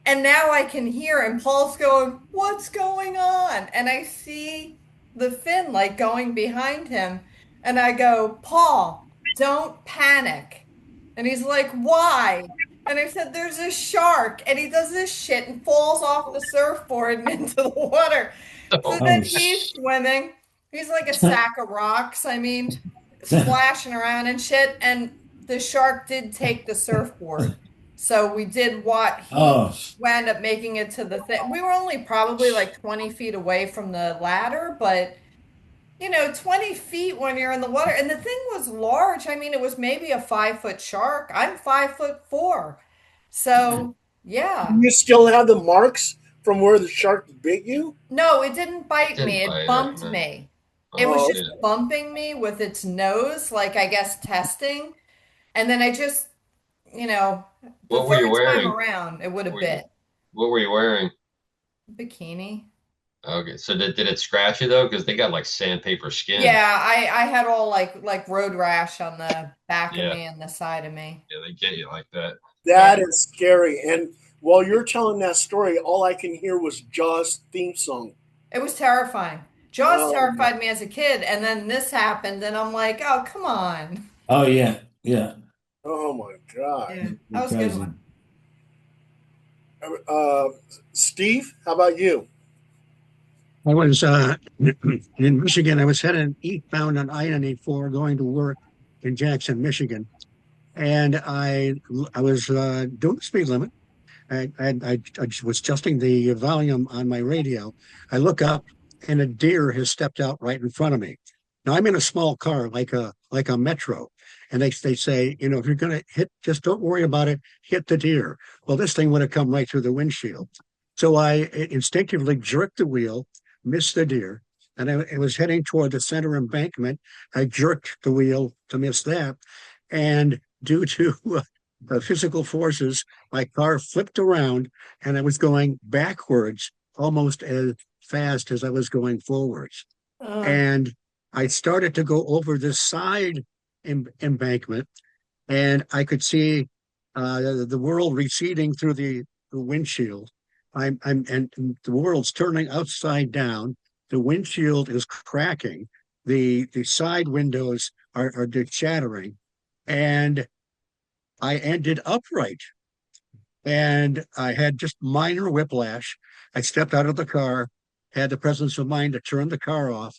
and now I can hear, and Paul's going, "What's going on?" And I see the fin like going behind him. And I go, "Paul, don't panic." And he's like, "Why?" And I said, "There's a shark." And he does this shit and falls off the surfboard and into the water. So Oh, Oh, then he's swimming. He's like a sack of rocks. I mean, splashing around and shit. And the shark did take the surfboard. So we did what he oh, wound up making it to the thing. We were only probably like 20 feet away from the ladder, but 20 feet when you're in the water. And the thing was large. I mean, it was maybe a 5 foot shark. I'm 5'4". So, Do yeah. you still have the marks from where the shark bit you? No, it didn't bite didn't me. It bite her, bumped man. me. It was Oh Oh, just shit. bumping me with its nose, like I guess testing. And then I just, the What were you third time wearing? around, it would have Were you, bit. what were you wearing? Bikini. Okay, so did it scratch you though? Because they got like sandpaper skin. Yeah, I had all like road rash on the back of Yeah, me and the side of me. yeah, they get you like that. that Yeah, is scary. And while you're telling that story, all I can hear was Jaws theme song. it was terrifying. Jaws Oh, terrified me as a kid, and then this happened, and I'm like, oh, come on. oh yeah, yeah. oh my God. Yeah, that You're was a good crazy. one. Uh, Steve, how about you? I was in Michigan. I was heading eastbound on I-94 going to work in Jackson, Michigan, and I was doing the speed limit. I was adjusting the volume on my radio. I look up, and a deer has stepped out right in front of me. Now I'm in a small car, like a Metro, and they say, if you're going to hit, just don't worry about it. Hit the deer. Well, this thing would have come right through the windshield. So I instinctively jerked the wheel, missed the deer, and I was heading toward the center embankment. I jerked the wheel to miss that, and due to physical forces, my car flipped around and I was going backwards almost as fast as I was going forwards. Uh, And I started to go over this side embankment and I could see the world receding through the windshield. And the world's turning upside down. The windshield is cracking. The side windows are shattering. And I ended upright and I had just minor whiplash. I stepped out of the car, had the presence of mind to turn the car off.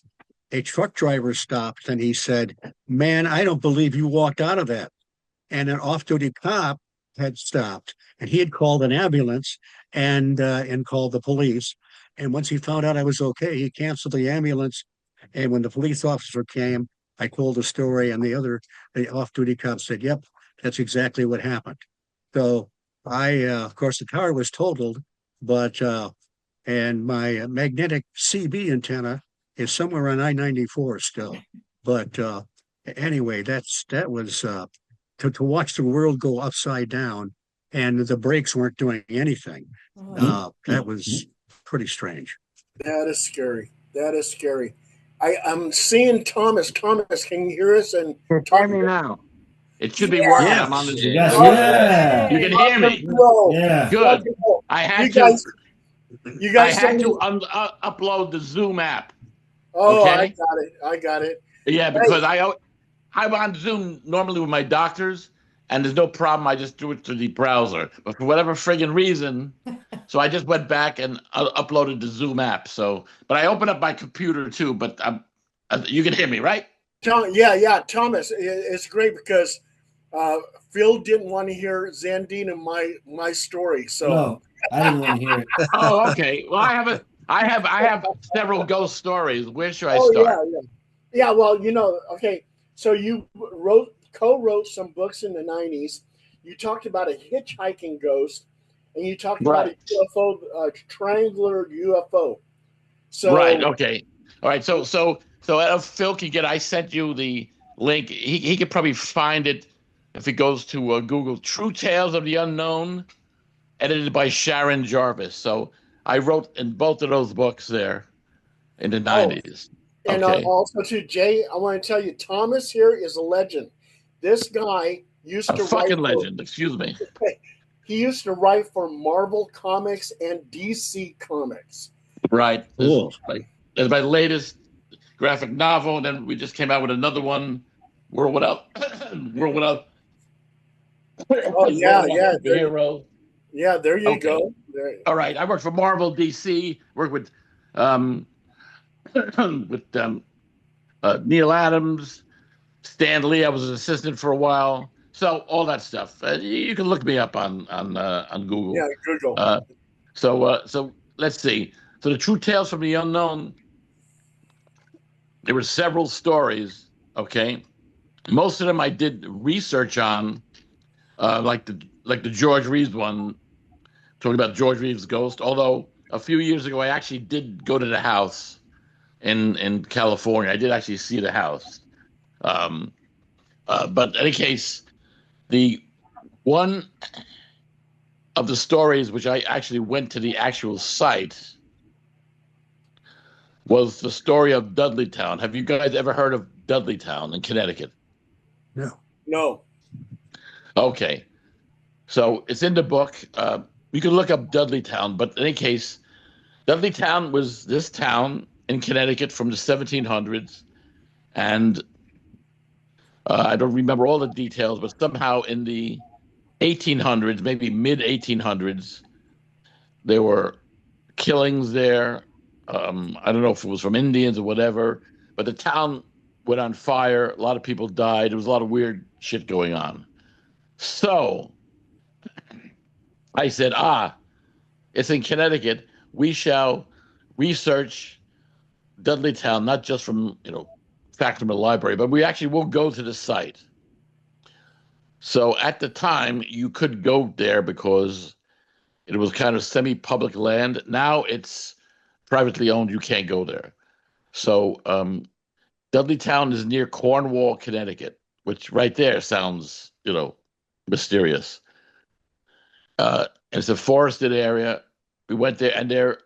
A truck driver stopped and he said, "Man, I don't believe you walked out of that." And an off-duty cop had stopped and he had called an ambulance and called the police. And once he found out I was okay, he canceled the ambulance. And when the police officer came, I told the story, and the off-duty cop said, "Yep, that's exactly what happened." So of course, the car was totaled, but and my magnetic CB antenna is somewhere on I-94 still. But anyway, that was to watch the world go upside down, and the brakes weren't doing anything. oh. That was pretty strange. That is scary. That is scary. I'm seeing Thomas. Thomas, can you hear us and talk? Hear me now. It should be working. Yeah. I'm on the You Zoom. got, Yeah. yeah, You can hear Rock and me. roll. yeah. Rock Good. and roll. I You had guys, to. you I guys had don't. to upload the Zoom app. Oh, I Okay. got it. I got it. Yeah, Hey, because I'm on Zoom normally with my doctors, and there's no problem. I just do it through the browser. But for whatever friggin' reason, so I just went back and uploaded the Zoom app. So, but I opened up my computer too. But you can hear me, right? yeah, Thomas. It's great because uh, Phil didn't want to hear Zandine and my story. So, No, I didn't want to hear it. Oh, okay. Well, I have several ghost stories. Where should I oh start? yeah. Well, okay. So you co-wrote some books in the '90s. You talked about a hitchhiking ghost, and you talked about a Right. UFO, triangular UFO. Right. So, Okay. All right. So Phil can get. I sent you the link. He could probably find it if he goes to Google True Tales of the Unknown, edited by Sharon Jarvis. So I wrote in both of those books there in the Oh, 90s. and Okay. also to Jay, I want to tell you, Thomas here is a legend. This guy used A to write fucking for legend, excuse me. he used to write for Marvel Comics and DC Comics. Right. Cool. This is my latest graphic novel, and then we just came out with another one, World Without World Without Oh yeah, World Without yeah, Superhero. there you Okay. go. There, All right. I work for Marvel, DC. Work with um with Neil Adams, Stan Lee. I was an assistant for a while. So all that stuff. You can look me up on Google. yeah, Google. Uh, so let's see. So the True Tales from the Unknown. There were several stories. Okay, most of them I did research on, like the George Reeves one, talking about George Reeves' ghost. Although a few years ago I actually did go to the house in California. I did actually see the house. Um, but in any case, the one of the stories which I actually went to the actual site was the story of Dudleytown. Have you guys ever heard of Dudleytown in Connecticut? No. No. Okay, so it's in the book. You can look up Dudleytown, but in any case, Dudleytown was this town in Connecticut from the 1700s, and I don't remember all the details, but somehow in the 1800s, maybe mid 1800s, there were killings there. I don't know if it was from Indians or whatever, but the town went on fire. A lot of people died. There was a lot of weird shit going on. So I said, it's in Connecticut. We shall research Dudleytown, not just from, facts from the library, but we actually will go to the site. So at the time, you could go there because it was kind of semi-public land. Now it's privately owned. You can't go there. So Dudleytown is near Cornwall, Connecticut, which right there sounds, mysterious. It's a forested area. We went there, and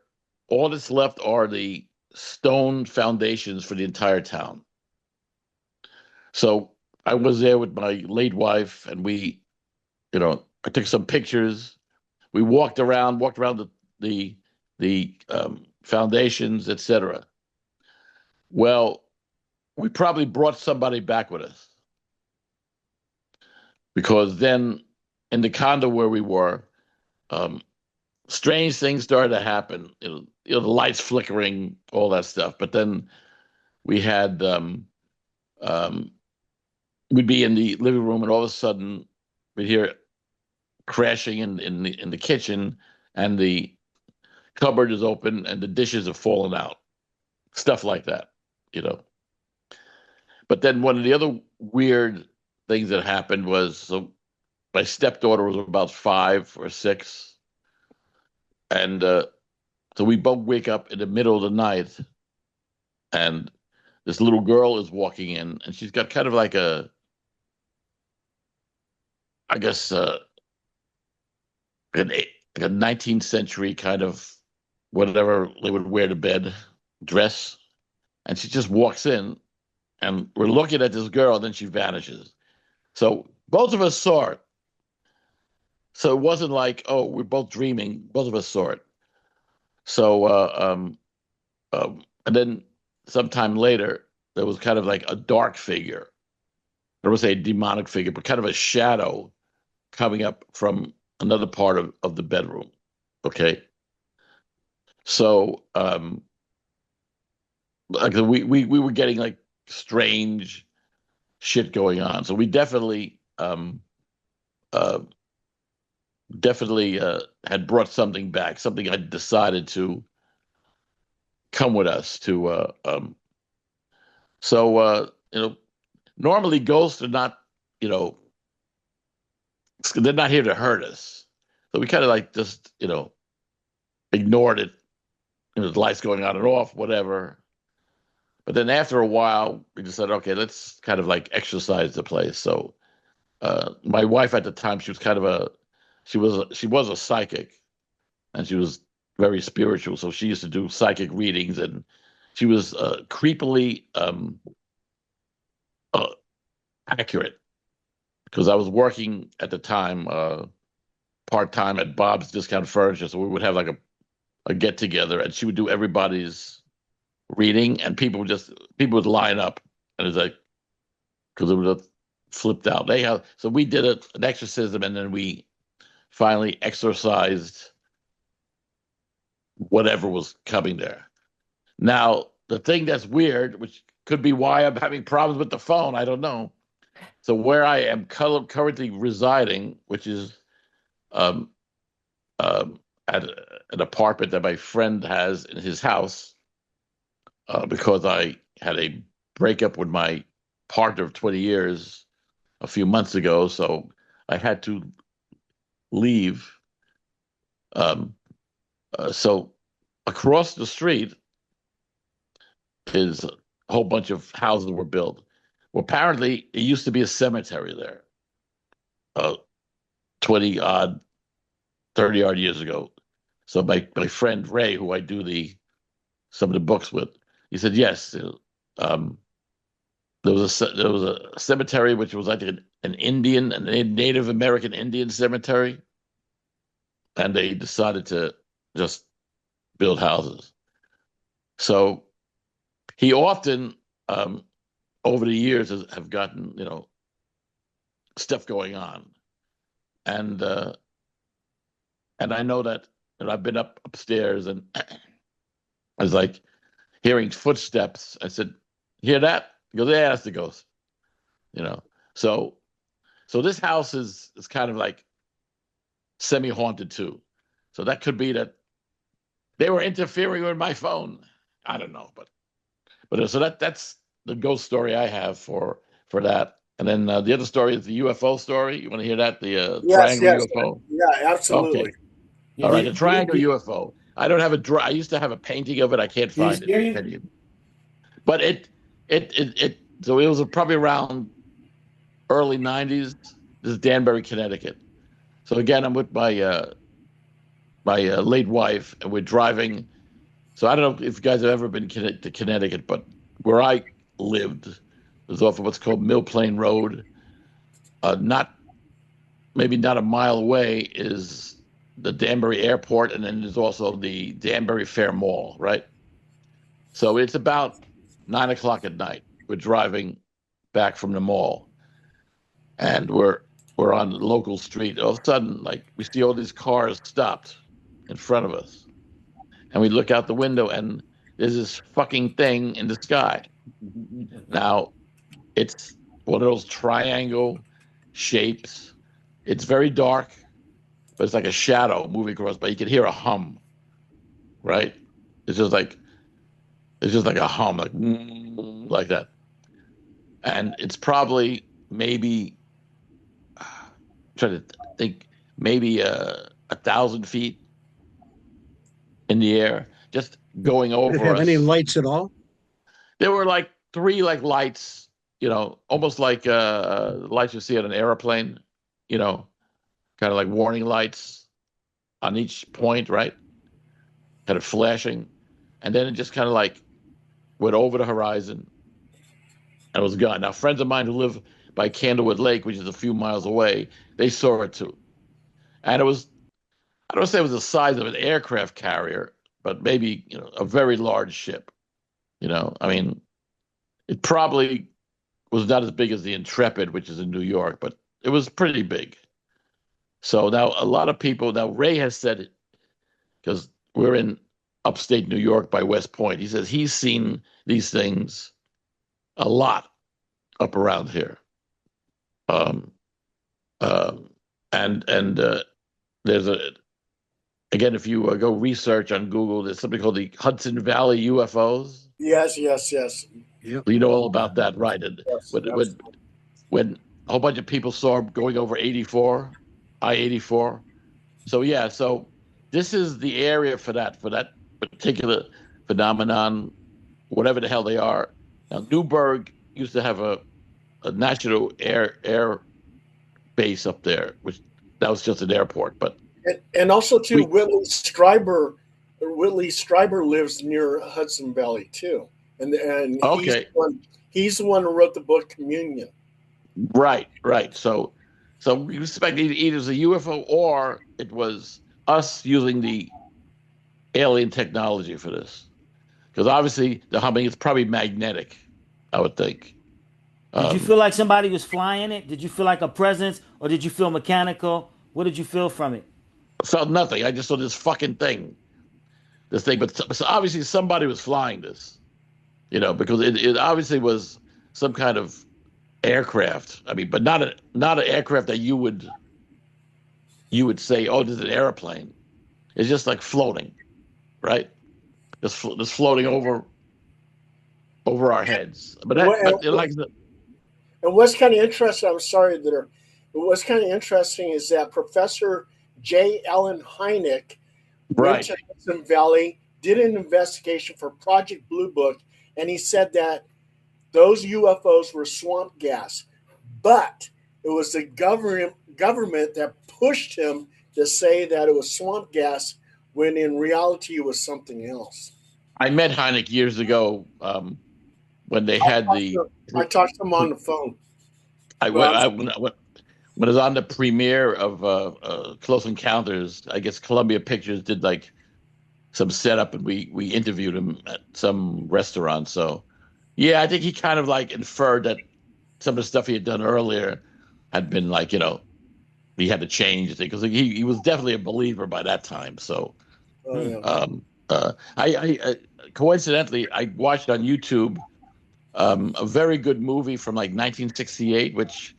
all that's left are the stone foundations for the entire town. So I was there with my late wife, and I took some pictures. We walked around the foundations, etc. Well, we probably brought somebody back with us because then in the condo where we were, strange things started to happen. The lights flickering, all that stuff. But then we had we'd be in the living room, and all of a sudden we'd hear crashing in the kitchen, and the cupboard is open, and the dishes have fallen out. Stuff like that, you know. But then one of the other weird things that happened was, so my stepdaughter was about 5 or 6, and so we both wake up in the middle of the night, and this little girl is walking in, and she's got kind of like I guess, like a 19th century kind of whatever they would wear to bed dress, and she just walks in, and we're looking at this girl, and then she vanishes. So both of us saw it. So it wasn't like, oh, we're both dreaming. Both of us saw it. So, and then sometime later, there was kind of like a dark figure. I don't want to say a demonic figure, but kind of a shadow coming up from another part of the bedroom. Okay. So, like we were getting like strange shit going on. So we definitely had brought something back, something I decided to come with us to normally ghosts are not, they're not here to hurt us. So we kind of like just, ignored it. The lights going on and off, whatever. But then after a while, we decided, okay, let's kind of like exercise the place. So my wife at the time, she was kind of she was a psychic, and she was very spiritual. So she used to do psychic readings, and she was creepily accurate, because I was working at the time part time at Bob's Discount Furniture, so we would have like a get together, and she would do everybody's reading, and people would line up, and it's like, because it would have flipped out. So we did an exorcism, and then we finally exorcised whatever was coming there. Now, the thing that's weird, which could be why I'm having problems with the phone, I don't know. So where I am currently residing, which is at an apartment that my friend has in his house, because I had a breakup with my partner of 20 years a few months ago, so I had to leave. So across the street is a whole bunch of houses were built. Well, apparently it used to be a cemetery there, 20 odd, 30 odd years ago. So my friend Ray, who I do some of the books with, he said, yes, there was a cemetery which was like a Native American Indian cemetery, and they decided to just build houses. So he often, over the years, have gotten stuff going on, and I know that I've been upstairs, and I was like hearing footsteps. I said, "Hear that?" He goes, "Yeah, that's the ghost." So this house is kind of like semi-haunted too. So that could be that they were interfering with my phone. I don't know, but so that's the ghost story I have for that. And then the other story is the UFO story. You want to hear that? The Yes, triangle yes, UFO. yeah, absolutely. Okay. All right, the triangle UFO. I don't have I used to have a painting of it. I can't find it. But so it was probably around early 90s. This is Danbury, Connecticut. So again, I'm with my late wife, and we're driving. So I don't know if you guys have ever been to Connecticut, but where I lived was off of what's called Mill Plain Road. Maybe not a mile away is the Danbury Airport, and then there's also the Danbury Fair Mall, right? So it's about 9 o'clock at night. We're driving back from the mall, and we're on the local street. All of a sudden, like, we see all these cars stopped in front of us, and we look out the window, and there's this fucking thing in the sky. Now, it's one of those triangle shapes. It's very dark, but it's like a shadow moving across. But you can hear a hum, right? It's just like a hum, like that. And it's probably maybe, trying to think, maybe 1,000 feet in the air, just going over Did it have us. any lights at all? There were like three lights, almost like lights you see at an airplane, kind of like warning lights on each point, right? Kind of flashing. And then it just kind of like went over the horizon and it was gone. Now, friends of mine who live by Candlewood Lake, which is a few miles away, they saw it too. And it was, I don't say it was the size of an aircraft carrier, but maybe, a very large ship. I mean, it probably was not as big as the Intrepid, which is in New York, but it was pretty big. So now a lot of people, now Ray has said it, because we're in upstate New York by West Point. He says he's seen these things a lot up around here. And there's again, if you go research on Google, there's something called the Hudson Valley UFOs. Yes. Yep. You know all about that, right? And Yes, when a whole bunch of people saw him going over I-84. So this is the area for that particular phenomenon, whatever the hell they are. Now, Newburgh used to have a national air base up there, which that was just an airport. But And also too, we Whitley Strieber lives near Hudson Valley too, and okay, he's the one who wrote the book Communion. right. So we suspect either it was a UFO or it was us using the alien technology for this, because obviously the humming is probably magnetic, I would think. Did you Um, feel like somebody was flying it? Did you feel like a presence, or did you feel mechanical? What did you feel from it? felt nothing. I just saw this fucking thing, but so obviously somebody was flying this, because it obviously was some kind of aircraft. I mean, but not an aircraft that you would say, oh, this is an airplane. It's just like floating, right? Just floating over our heads. But like And what's kind of interesting, I'm sorry that are, but what's kind of interesting is that Professor J. Allen Hynek went right. to Hudson Valley, did an investigation for Project Blue Book, and he said that those UFOs were swamp gas. But it was the government that pushed him to say that it was swamp gas when in reality it was something else. I met Heineck years ago when they had the. I talked to him on the phone. I went, I, when I was on the premiere of Close Encounters. I guess Columbia Pictures did like some setup, and we interviewed him at some restaurant. So, yeah, I think he kind of like inferred that some of the stuff he had done earlier had been like, he had to change it because he was definitely a believer by that time. So, Oh, yeah. I coincidentally I watched on YouTube a very good movie from like 1968, which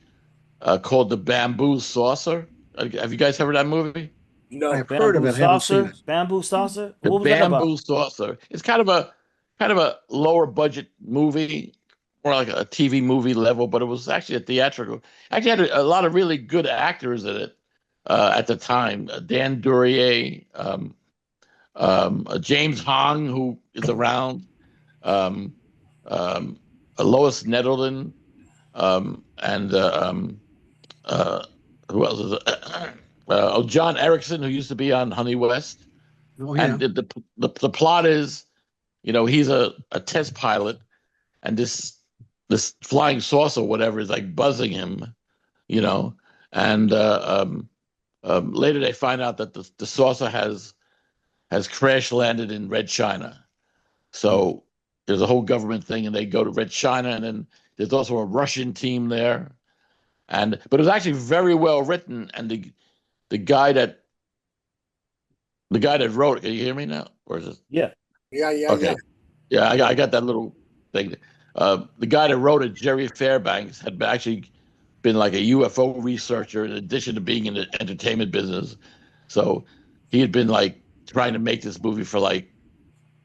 called The Bamboo Saucer. Have you guys ever that movie? No. I've heard of it, haven't seen it. Bamboo saucer. The What was that about? Bamboo Saucer. It's kind of a lower budget movie, more like a TV movie level, but it was actually a theatrical. Actually had a lot of really good actors in it at the time. Dan Duryea, James Hong, who is around, um, Lois Nettleton, and who else is it? John Erickson, who used to be on Honey West. Oh yeah. And the plot is, he's a test pilot, and this flying saucer, whatever, is like buzzing him, and later they find out that the saucer has crash landed in Red China. So there's a whole government thing, and they go to Red China, and then there's also a Russian team there, but it was actually very well written, and the guy that wrote it. Can you hear me now, or is it? Yeah. Yeah. Okay. Yeah, I got that little thing. The guy that wrote it, Jerry Fairbanks, had actually been like a UFO researcher in addition to being in the entertainment business. So he had been like trying to make this movie for like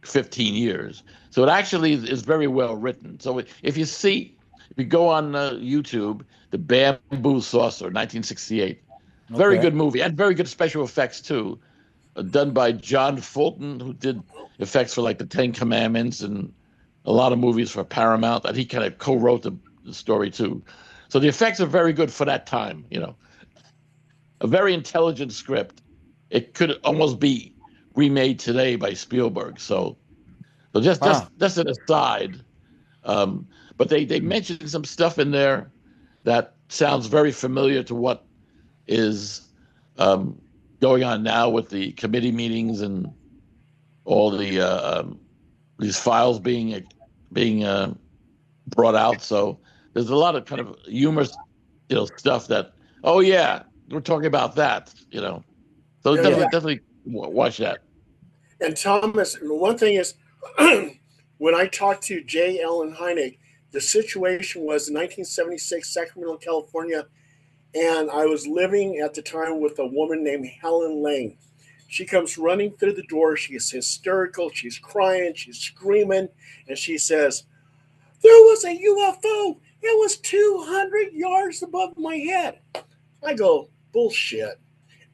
15 years. So it actually is very well written. So if you go on YouTube, The Bamboo Saucer, 1968, very Okay. good movie and very good special effects too, done by John Fulton, who did effects for like the Ten Commandments and a lot of movies for Paramount. And he kind of co-wrote the story too. So the effects are very good for that time. A very intelligent script. It could almost be remade today by Spielberg. So just an aside. But they mentioned some stuff in there that sounds very familiar to what is going on now with the committee meetings and all these files being brought out. So there's a lot of kind of humorous, stuff that. Oh yeah, we're talking about that. So definitely watch that. And Thomas, one thing is, when I talked to J. Allen Hynek, the situation was in 1976, Sacramento, California, and I was living at the time with a woman named Helen Lane. She comes running through the door. She's hysterical. She's crying. She's screaming. And she says, "There was a UFO. It was 200 yards above my head." I go, "Bullshit."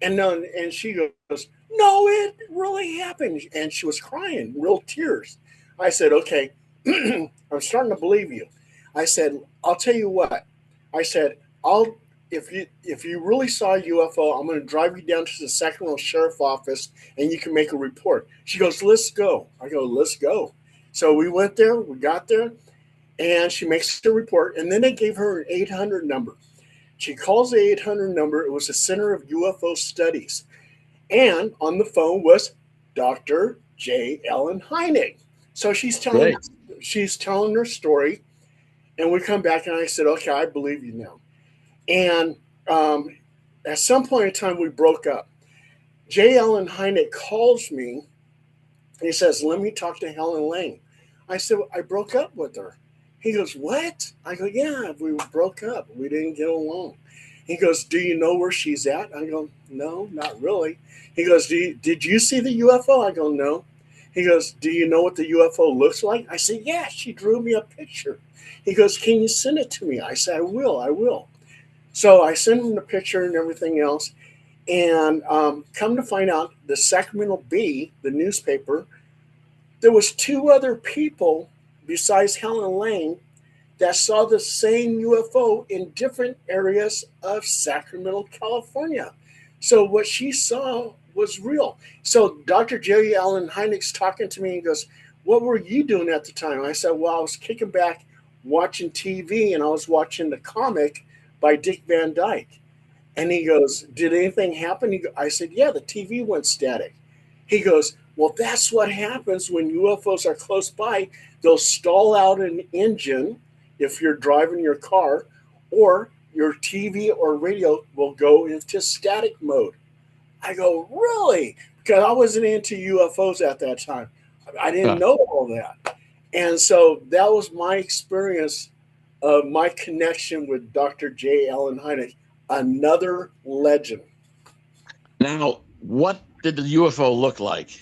And she goes, "No, it really happened." And she was crying, real tears. I said, "Okay, I'm starting to believe you. I said, I'll tell you what. I said, I'll if you really saw a UFO, I'm going to drive you down to the Sacramento Sheriff Office and you can make a report. She goes, let's go. I go, let's go. So we went there. We got there, and she makes the report. And then they gave her an 800 number. She calls the 800 number. It was the Center of UFO Studies. And on the phone was Dr. J. Ellen Hynek. So Great. she's telling her story, and we come back and I said, okay, I believe you now. And at some point in time, we broke up. J. Ellen Hynek calls me. He says, let me talk to Helen Lang. I said, I broke up with her. He goes, what? I go, yeah, we broke up. We didn't get along. He goes, do you know where she's at? I go, no, not really. He goes, did you see the UFO? I go, no. He goes, do you know what the UFO looks like? I said, yeah, she drew me a picture. He goes, can you send it to me? I said, I will. So I sent him the picture and everything else. And come to find out, the Sacramento Bee, the newspaper, there was two other people besides Helen Lang that saw the same UFO in different areas of Sacramento, California. So what she saw was real. So Dr. Jerry Allen Hynek's talking to me and goes, what were you doing at the time? I said, well, I was kicking back watching TV and I was watching the comic by Dick Van Dyke. And he goes, did anything happen? I said, yeah, the TV went static. He goes, well, that's what happens when UFOs are close by. They'll stall out an engine if you're driving your car, or your TV or radio will go into static mode. I go, really? Because I wasn't into UFOs at that time. I didn't know all that. And so that was my experience of my connection with Dr. J. Allen Hynek, another legend. Now, what did the UFO look like?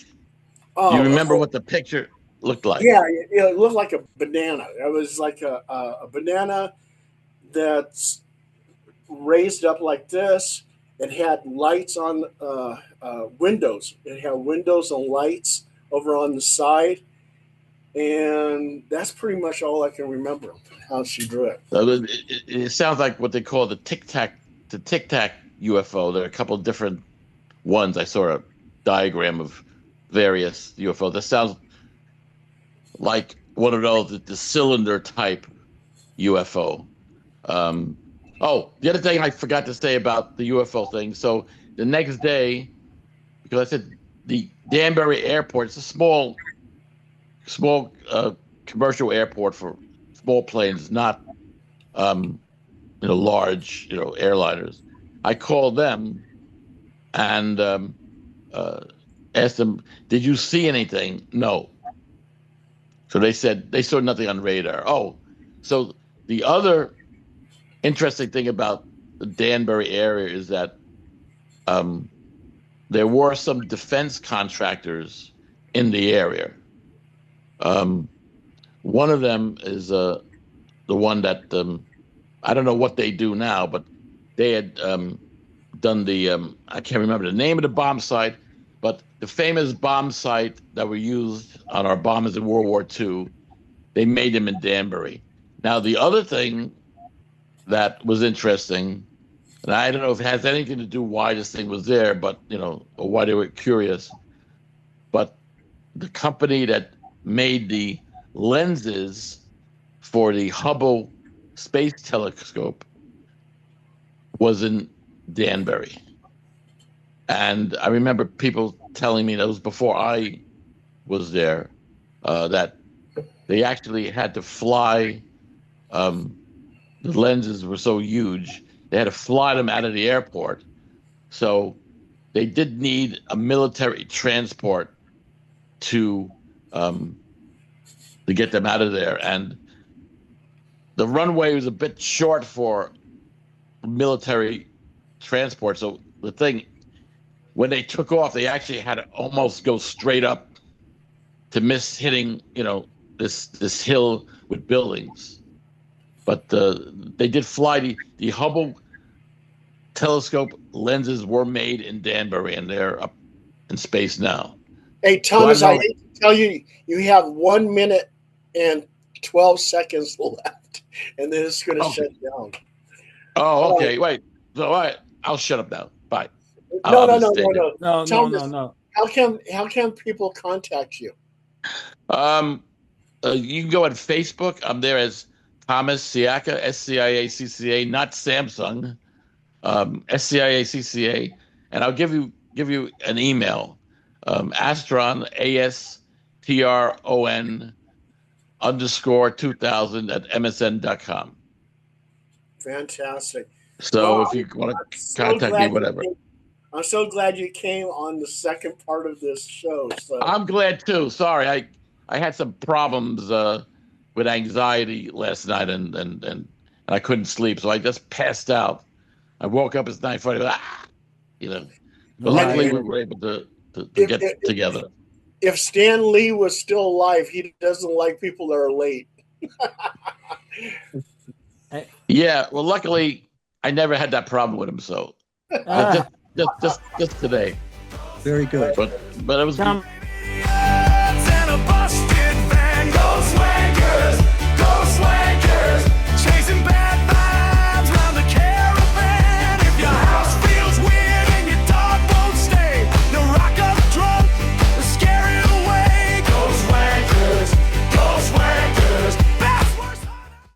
Oh, Do you remember what the picture looked like? Yeah, it looked like a banana. It was like a banana that's raised up like this. It had lights on windows. It had windows and lights over on the side. And that's pretty much all I can remember how she drew it. It sounds like what they call the Tic Tac UFO. There are a couple of different ones. I saw a diagram of various UFOs. That sounds like one of those, the cylinder type UFO. The other thing I forgot to say about the UFO thing. So the next day, because I said the Danbury Airport, it's a small commercial airport for small planes, not large airliners. I called them and asked them, did you see anything? No. So they said they saw nothing on radar. Oh, so the other interesting thing about the Danbury area is that there were some defense contractors in the area. One of them is the one that I don't know what they do now, but they had done the I can't remember the name of the bomb site, but the famous bomb site that were used on our bombers in World War II, they made them in Danbury. Now, the other thing that was interesting, and I don't know if it has anything to do why this thing was there, but or why they were curious, but the company that made the lenses for the Hubble Space Telescope was in Danbury. And I remember people telling me, that was before I was there, that they actually had to fly. The lenses were so huge, they had to fly them out of the airport. So they did need a military transport to get them out of there. And the runway was a bit short for military transport. So the thing, when they took off, they actually had to almost go straight up to miss hitting, this hill with buildings. But they did fly. The Hubble telescope lenses were made in Danbury, and they're up in space now. Hey, Thomas, I hate to tell you, you have 1 minute and 12 seconds left, and then it's going to Okay. shut down. Oh, okay. Wait. So, all right. I'll shut up now. Bye. No, I'll no, just no, stay no, here. no. No, no, Thomas, no, no. How can people contact you? You can go on Facebook. I'm there as Thomas Siaka, SCIACCA, not Samsung, SCIACCA, and I'll give you an email, Astron ASTRON _2000 at MSN.com. Fantastic. So if you want to contact me, whatever. I'm so glad you came on the second part of this show. So I'm glad too. Sorry, I had some problems with anxiety last night, and I couldn't sleep, so I just passed out. I woke up at 9:40, But luckily we were able to get together. If Stan Lee was still alive, he doesn't like people that are late. Yeah, well, luckily I never had that problem with him, so just today. Very good. But it was.